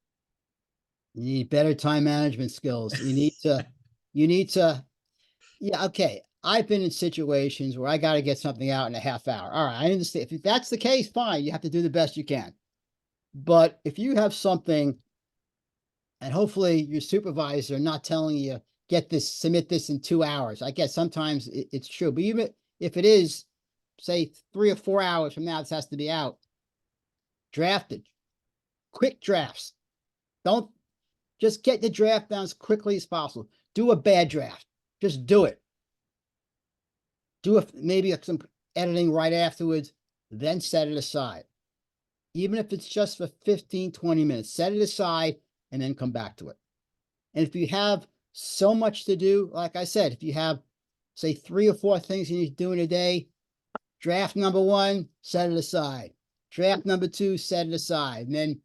You need better time management skills. You need to, yeah, okay. I've been in situations where I got to get something out in a half hour. All right, I understand. If that's the case, fine. You have to do the best you can. But if you have something, and hopefully your supervisor not telling you, get this, submit this in 2 hours. I guess sometimes it's true. But even if it is, say 3 or 4 hours from now, this has to be out, drafted, quick drafts. Don't just get the draft down as quickly as possible. Do a bad draft. Just do it. Do maybe some editing right afterwards, then set it aside. Even if it's just for 15, 20 minutes, set it aside and then come back to it. And if you have so much to do, like I said, if you have, say, 3 or 4 things you need to do in a day, draft number 1, set it aside. Draft number 2, set it aside. And then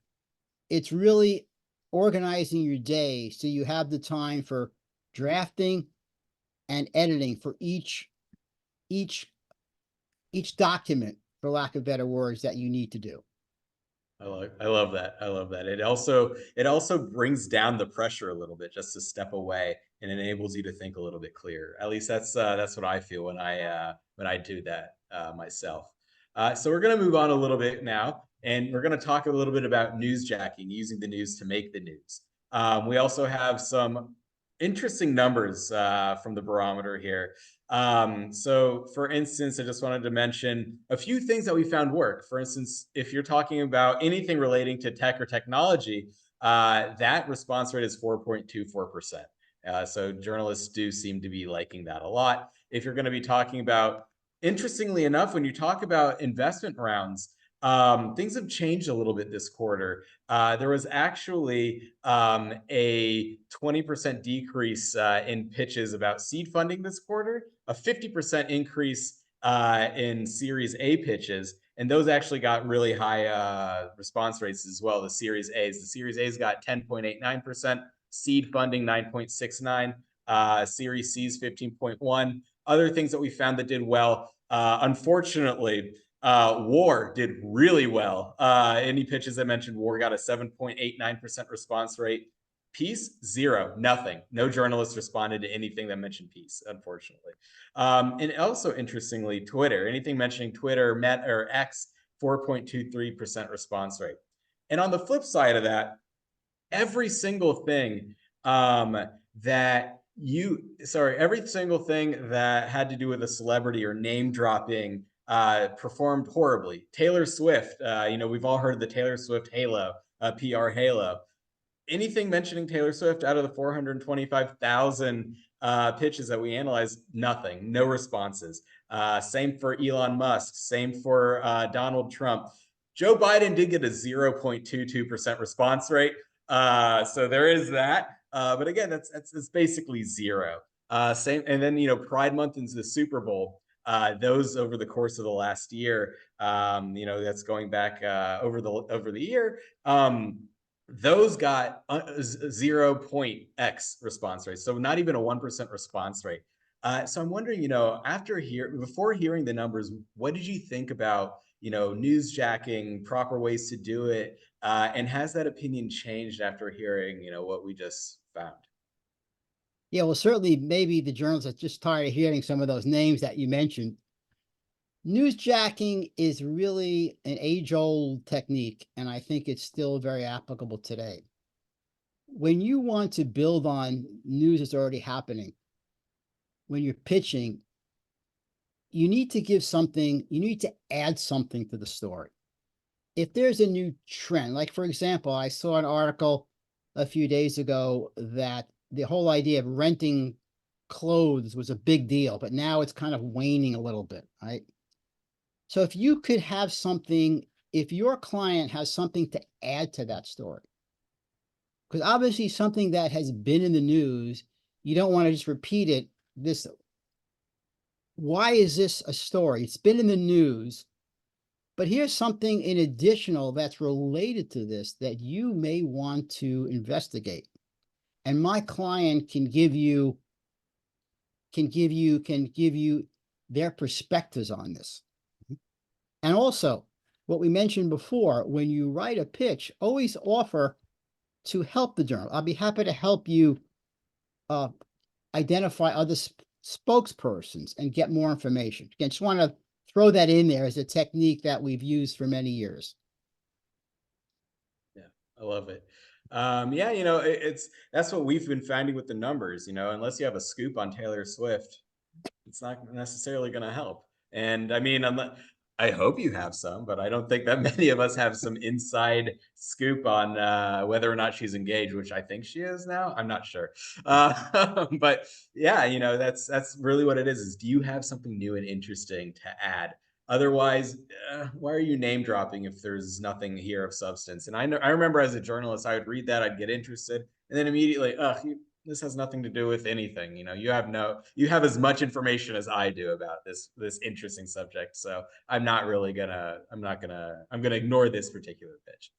it's really organizing your day so you have the time for drafting and editing for each document, for lack of better words, that you need to do. I love that. I love that. It also brings down the pressure a little bit just to step away and enables you to think a little bit clearer. At least that's what I feel when I do that myself. So we're gonna move on a little bit now, and we're gonna talk a little bit about newsjacking, using the news to make the news. We also have some interesting numbers from the barometer here. So for instance, I just wanted to mention a few things that we found work. For instance, if you're talking about anything relating to tech or technology, that response rate is 4.24%. So journalists do seem to be liking that a lot. If you're going to be talking about, interestingly enough, when you talk about investment rounds, things have changed a little bit this quarter. There was actually a 20% decrease in pitches about seed funding this quarter, a 50% increase in Series A pitches, and those actually got really high response rates as well. The Series A's got 10.89%, seed funding 9.69, Series C's 15.1. Other things that we found that did well, unfortunately, War did really well. Any pitches I mentioned, War got a 7.89% response rate. Peace, zero, nothing. No journalists responded to anything that mentioned peace, unfortunately. And also, interestingly, Twitter, anything mentioning Twitter, Met, or X, 4.23% response rate. And on the flip side of that, every single thing every single thing that had to do with a celebrity or name dropping performed horribly. Taylor Swift, we've all heard of the Taylor Swift halo, PR halo. Anything mentioning Taylor Swift out of the 425,000 pitches that we analyzed, nothing, no responses. Same for Elon Musk, same for Donald Trump. Joe Biden did get a 0.22% response rate. So there is that. But again, that's basically zero. Same, and then Pride Month into the Super Bowl. Those over the course of the last year, that's going back over the year. Those got 0.x response rate, so not even a 1% response rate. So I'm wondering, before hearing the numbers, what did you think about newsjacking, proper ways to do it, and has that opinion changed after hearing what we just found? Yeah, well, certainly maybe the journalists are just tired of hearing some of those names that you mentioned. Newsjacking is really an age-old technique, and I think it's still very applicable today. When you want to build on news that's already happening, when you're pitching, you need to you need to add something to the story. If there's a new trend, like for example, I saw an article a few days ago that the whole idea of renting clothes was a big deal, but now it's kind of waning a little bit, right? So if you could have something, if your client has something to add to that story, because obviously something that has been in the news, you don't want to just repeat it. This, why is this a story? It's been in the news, but here's something in additional that's related to this that you may want to investigate. And my client can give you their perspectives on this. And also, what we mentioned before, when you write a pitch, always offer to help the journal. I'll be happy to help you uh, identify other spokespersons and get more information. Again, just want to throw that in there as a technique that we've used for many years. Yeah, I love it. Yeah, it's that's what we've been finding with the numbers. Unless you have a scoop on Taylor Swift, it's not necessarily going to help. And I mean, I hope you have some, but I don't think that many of us have some inside scoop on whether or not she's engaged, which I think she is now. I'm not sure, but yeah, that's really what it is. Is do you have something new and interesting to add? Otherwise, why are you name dropping if there's nothing here of substance? And I remember as a journalist, I would read that, I'd get interested, and then immediately, this has nothing to do with anything. You have as much information as I do about this interesting subject. So I'm gonna ignore this particular pitch.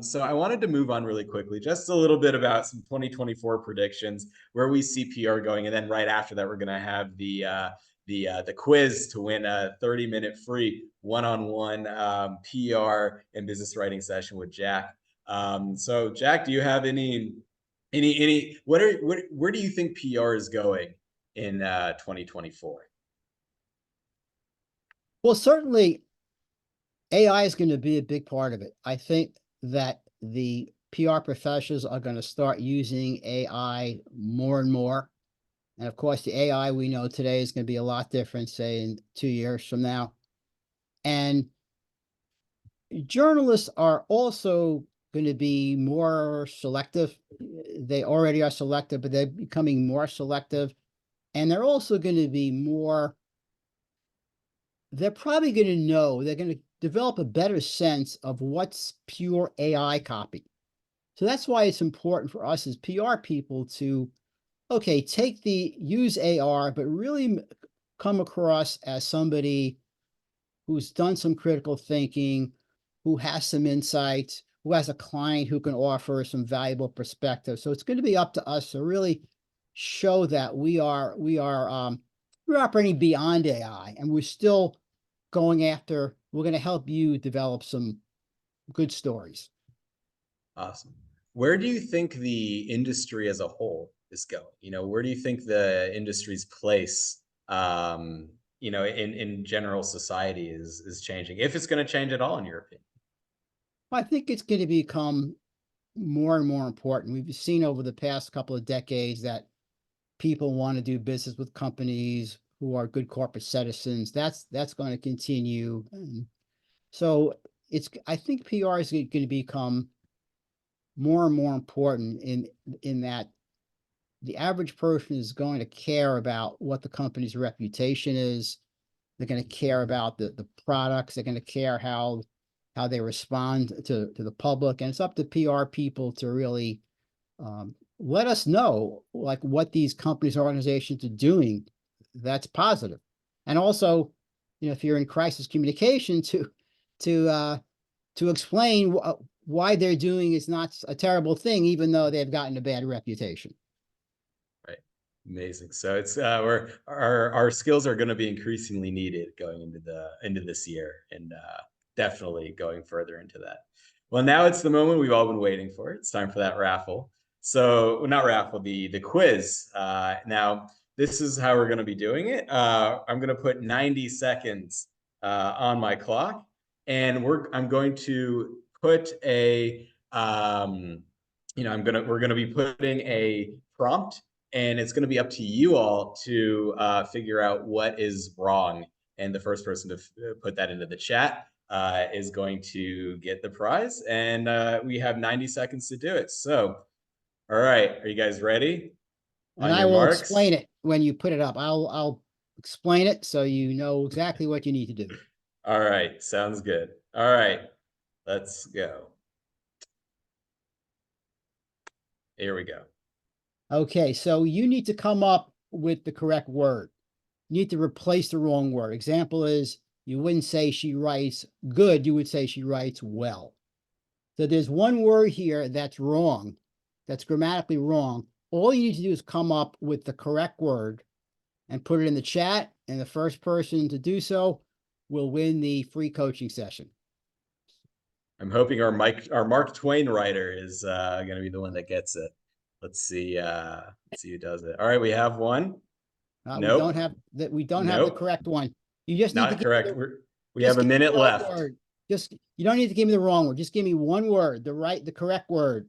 So I wanted to move on really quickly, just a little bit about some 2024 predictions, where we see PR going, and then right after that, we're gonna have the quiz to win a 30-minute free one-on-one PR and business writing session with Jack. So Jack, do you have any where do you think PR is going in 2024? Well, certainly AI is going to be a big part of it. I think that the PR professionals are going to start using AI more and more. And of course, the AI we know today is going to be a lot different, say, in 2 years from now. And journalists are also going to be more selective. They already are selective, but they're becoming more selective. And they're also going to be more, they're probably going to know, they're going to develop a better sense of what's pure AI copy. So that's why it's important for us as PR people to, okay, use AR, but really come across as somebody who's done some critical thinking, who has some insights, who has a client who can offer some valuable perspective. So it's going to be up to us to really show that we're operating beyond AI, and we're still going after. We're going to help you develop some good stories. Awesome. Where do you think the industry as a whole is going? Where do you think the industry's place, in general society is changing, if it's going to change at all, in your opinion? I think it's going to become more and more important. We've seen over the past couple of decades that people want to do business with companies who are good corporate citizens. That's going to continue. So I think PR is going to become more and more important in that the average person is going to care about what the company's reputation is. They're going to care about the products. They're going to care how they respond to the public. And it's up to PR people to really let us know like what these companies or organizations are doing that's positive. And also, if you're in crisis communication, to explain why they're doing is not a terrible thing, even though they've gotten a bad reputation. Right. Amazing. So it's our skills are going to be increasingly needed going into this year, and definitely going further into that. Well, now it's the moment we've all been waiting for. It's time for that raffle. So, well, not raffle, the quiz. Now, this is how we're going to be doing it. I'm going to put 90 seconds on my clock, and I'm going to put we're going to be putting a prompt, and it's going to be up to you all to figure out what is wrong. And the first person to put that into the chat is going to get the prize. And we have 90 seconds to do it. So, all right, are you guys ready? And On I your will marks. explain it when you put it up. I'll explain it so you know exactly what you need to do. All right, sounds good. All right, let's go. Here we go. Okay, so you need to come up with the correct word. You need to replace the wrong word. Example is you wouldn't say she writes good, you would say she writes well. So there's one word here that's wrong, that's grammatically wrong. All you need to do is come up with the correct word and put it in the chat, and the first person to do so will win the free coaching session. I'm hoping our Mark Twain writer is going to be the one that gets it. Let's see. Let's see who does it. All right, we have one. We don't Nope. have that. We don't have the Nope. correct one. You just need to Not give me correct. the, We have just a give me minute the right left. word. Just you don't need to give me the wrong word. Just give me one word, the correct word.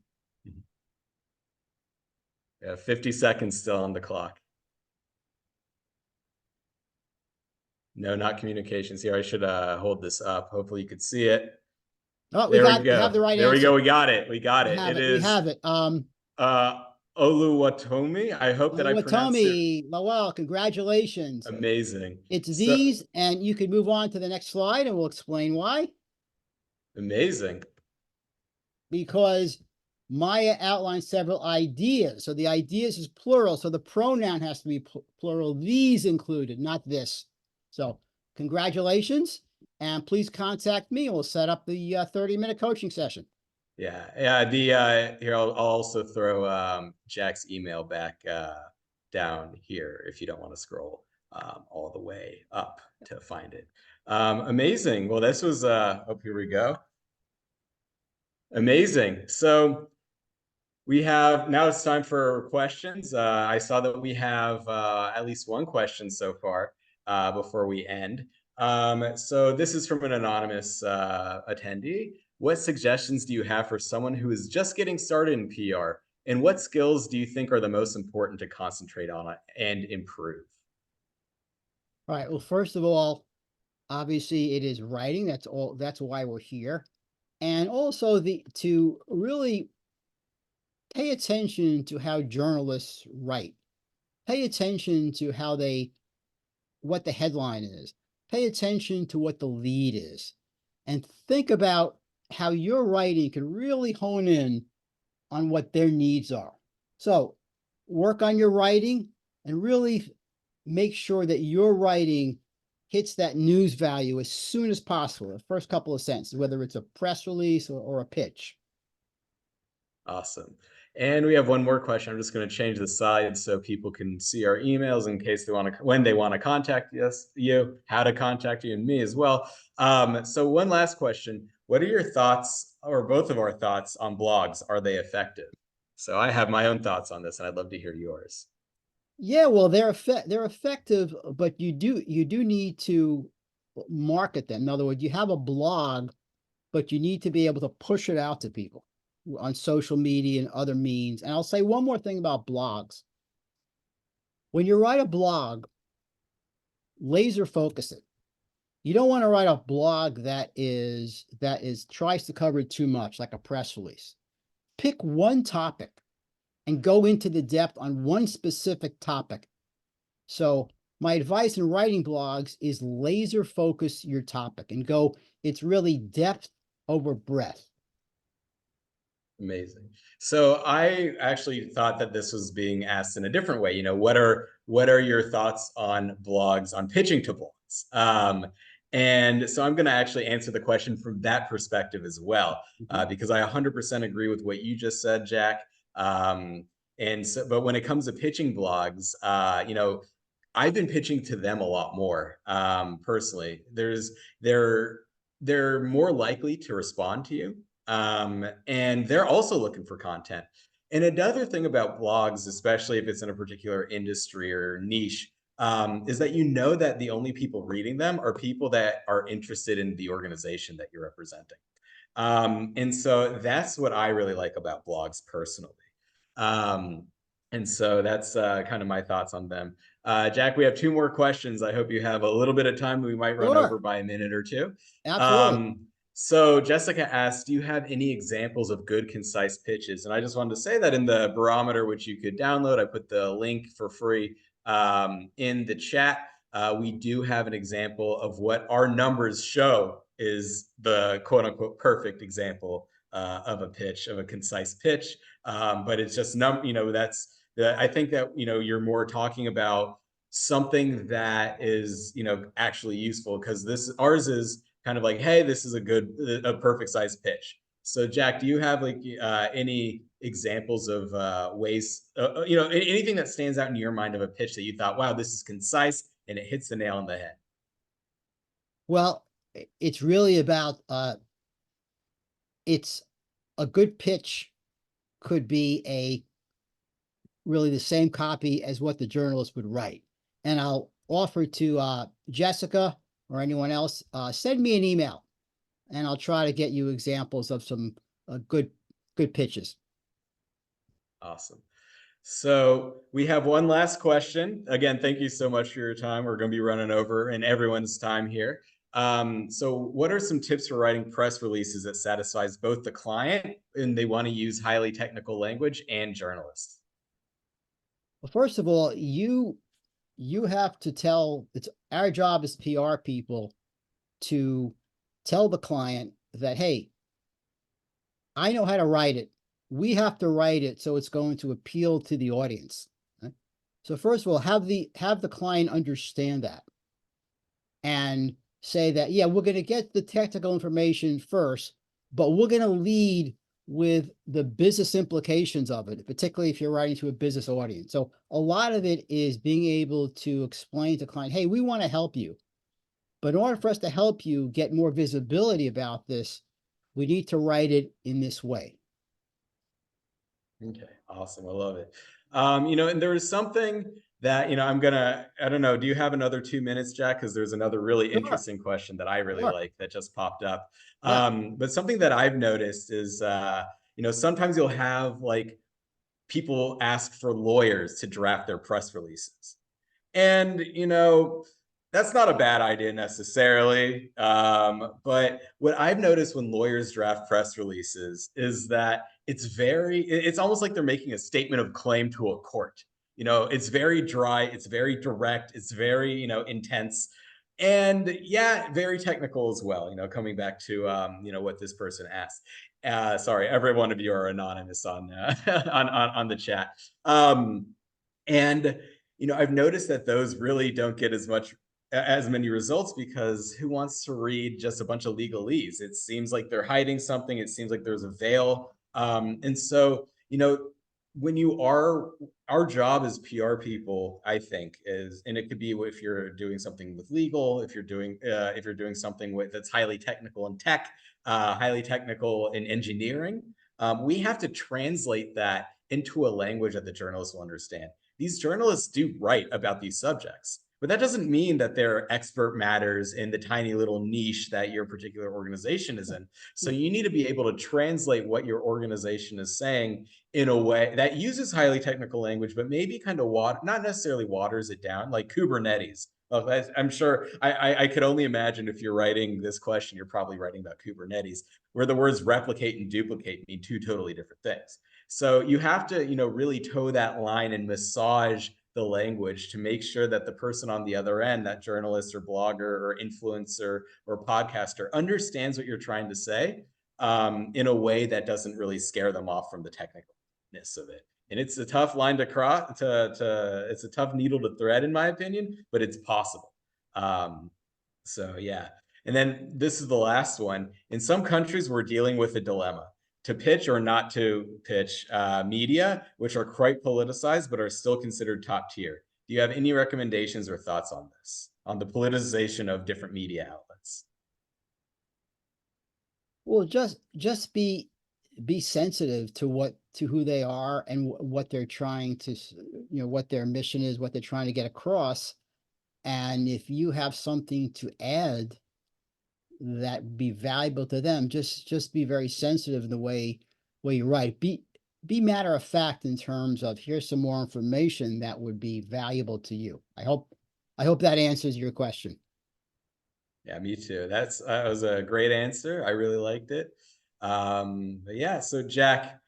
Yeah, 50 seconds still on the clock. No, not communications here. I should hold this up. Hopefully you could see it. Oh, There we we have go. the right There we answer. go. We got it. We got We it. have It it. We is have it. Oluwatomi. I hope that I pronounced it Watomi, Lowell, congratulations. amazing. It's So these, and you can move on to the next slide, and we'll explain why. amazing. Because Maya outlined several ideas. So the ideas is plural. So the pronoun has to be plural. These included, not this. So congratulations. And please contact me. We'll set up the 30-minute coaching session. Yeah. Yeah. Here I'll also throw Jack's email back down here if you don't want to scroll all the way up to find it. Amazing. Well, this was oh, here we go. Amazing. So we have now it's time for questions. I saw that we have at least one question so far before we end. So this is from an anonymous attendee. What suggestions do you have for someone who is just getting started in PR? And what skills do you think are the most important to concentrate on and improve? All right. Well, first of all, obviously it is writing. That's all. That's why we're here. And also to really pay attention to how journalists write. Pay attention to what the headline is. Pay attention to what the lead is. And think about how your writing can really hone in on what their needs are. So work on your writing and really make sure that your writing hits that news value as soon as possible, the first couple of sentences, whether it's a press release or a pitch. Awesome. And we have one more question. I'm just going to change the slide so people can see our emails in case they want to, when they want to contact you, how to contact you and me as well. So one last question. What are your thoughts, or both of our thoughts, on blogs? Are they effective? So I have my own thoughts on this, and I'd love to hear yours. Yeah, well, they're effective, but you do need to market them. In other words, you have a blog, but you need to be able to push it out to people on social media and other means. And I'll say one more thing about blogs. When you write a blog, laser focus it. You don't want to write a blog that tries to cover too much, like a press release. Pick one topic and go into the depth on one specific topic. So my advice in writing blogs is laser focus your topic and go, it's really depth over breadth. Amazing. So I actually thought that this was being asked in a different way. You know, what are your thoughts on blogs, on pitching to blogs? And so I'm going to actually answer the question from that perspective as well, because I 100% agree with what you just said, Jack. And so, but when it comes to pitching blogs, you know, I've been pitching to them a lot more personally. They're more likely to respond to you, and they're also looking for content. And another thing about blogs, especially if it's in a particular industry or niche, is that you know that the only people reading them are people that are interested in the organization that you're representing. And so that's what I really like about blogs personally. Um, and so that's kind of my thoughts on them. Jack, we have two more questions. I hope you have a little bit of time. We might run over Sure, by a minute or two. absolutely. So Jessica asked, do you have any examples of good, concise pitches? And I just wanted to say that in the Barometer, which you could download, I put the link for free in the chat. We do have an example of what our numbers show is the quote unquote perfect example of a pitch, of a concise pitch. But it's just that's I think that you're more talking about something that is actually useful, because this ours is kind of like, hey, this is a perfect size pitch. So Jack, do you have like any examples of ways, anything that stands out in your mind of a pitch that you thought, wow, this is concise and it hits the nail on the head? Well, it's really about it's a good pitch could be a really the same copy as what the journalist would write. And I'll offer to Jessica or anyone else, send me an email and I'll try to get you examples of some good pitches. Awesome. So we have one last question. Again, thank you so much for your time. We're going to be running over in everyone's time here. So what are some tips for writing press releases that satisfies both the client and they want to use highly technical language, and journalists? Well, first of all, you have to tell, it's our job as PR people to tell the client that, hey, I know how to write it. We have to write it so it's going to appeal to the audience. Right? So first of all, have the client understand that and say that, yeah, we're going to get the technical information first, but we're going to lead with the business implications of it, particularly if you're writing to a business audience. So a lot of it is being able to explain to client, hey, we want to help you. But in order for us to help you get more visibility about this, we need to write it in this way. Okay, awesome. I love it. And there is something that, I don't know, do you have another 2 minutes, Jack? Because there's another really Sure, interesting question that I really sure. like that just popped up. Yeah. But something that I've noticed is, sometimes you'll have like people ask for lawyers to draft their press releases. And, that's not a bad idea necessarily. But what I've noticed when lawyers draft press releases is that it's almost like they're making a statement of claim to a court. It's very dry, it's very direct, it's very, intense. And yeah, very technical as well, coming back to, what this person asked. Sorry, every one of you are anonymous on, on the chat. And I've noticed that those really don't get as many results, because who wants to read just a bunch of legalese? It seems like they're hiding something. It seems like there's a veil. And so, when you are, our job as PR people, I think, is, and it could be if you're doing something with legal, if you're doing something that's highly technical in tech, highly technical in engineering, we have to translate that into a language that the journalists will understand. These journalists do write about these subjects, but that doesn't mean that they're expert matters in the tiny little niche that your particular organization is in. So you need to be able to translate what your organization is saying in a way that uses highly technical language, but maybe kind of not necessarily waters it down, like Kubernetes. I'm sure I could only imagine, if you're writing this question, you're probably writing about Kubernetes, where the words replicate and duplicate mean two totally different things. So you have to, really toe that line and massage the language to make sure that the person on the other end, that journalist or blogger or influencer or podcaster, understands what you're trying to say, in a way that doesn't really scare them off from the technicalness of it. And it's a tough line to cross. It's a tough needle to thread, in my opinion, but it's possible. So yeah. And then this is the last one. In some countries, we're dealing with a dilemma: to pitch or not to pitch media, which are quite politicized but are still considered top tier. Do you have any recommendations or thoughts on this, on the politicization of different media outlets? Well, just be sensitive to who they are and what they're trying to, what their mission is, what they're trying to get across. And if you have something to add that be valuable to them, just be very sensitive in the way you write. Be matter of fact in terms of, here's some more information that would be valuable to you. I hope that answers your question. Yeah, me too. That was a great answer. I really liked it. But yeah, so Jack,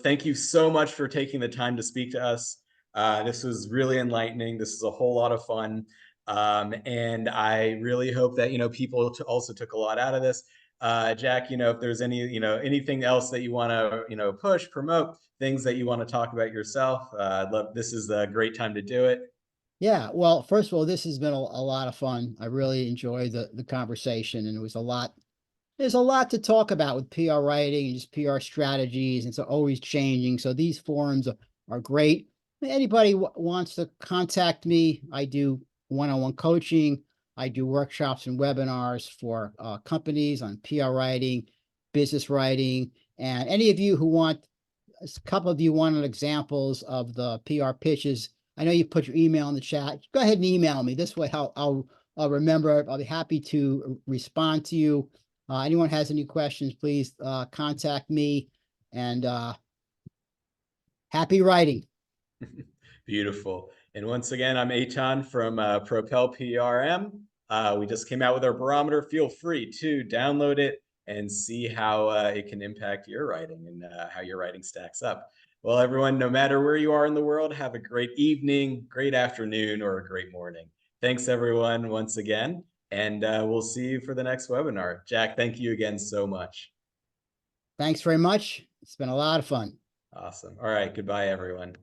thank you so much for taking the time to speak to us. This was really enlightening. This is a whole lot of fun. And I really hope that, people also took a lot out of this. Jack, if there's anything else that you want to, push, promote, things that you want to talk about yourself, I'd love, this is a great time to do it. Yeah, well, first of all, this has been a lot of fun. I really enjoyed the conversation, and it was a lot. There's a lot to talk about with PR writing and just PR strategies. It's always changing. So these forums are great. Anybody wants to contact me, I do one-on-one coaching. I do workshops and webinars for companies on PR writing, business writing, and any of you who want, a couple of you wanted examples of the PR pitches. I know you put your email in the chat. Go ahead and email me. This way, I'll remember. I'll be happy to respond to you. Anyone has any questions, please contact me. And happy writing. Beautiful. And once again, I'm Achan from Propel PRM. We just came out with our barometer. Feel free to download it and see how it can impact your writing and how your writing stacks up. Well, everyone, no matter where you are in the world, have a great evening, great afternoon, or a great morning. Thanks, everyone, once again. And we'll see you for the next webinar. Jack, thank you again so much. Thanks very much. It's been a lot of fun. Awesome. All right. Goodbye, everyone.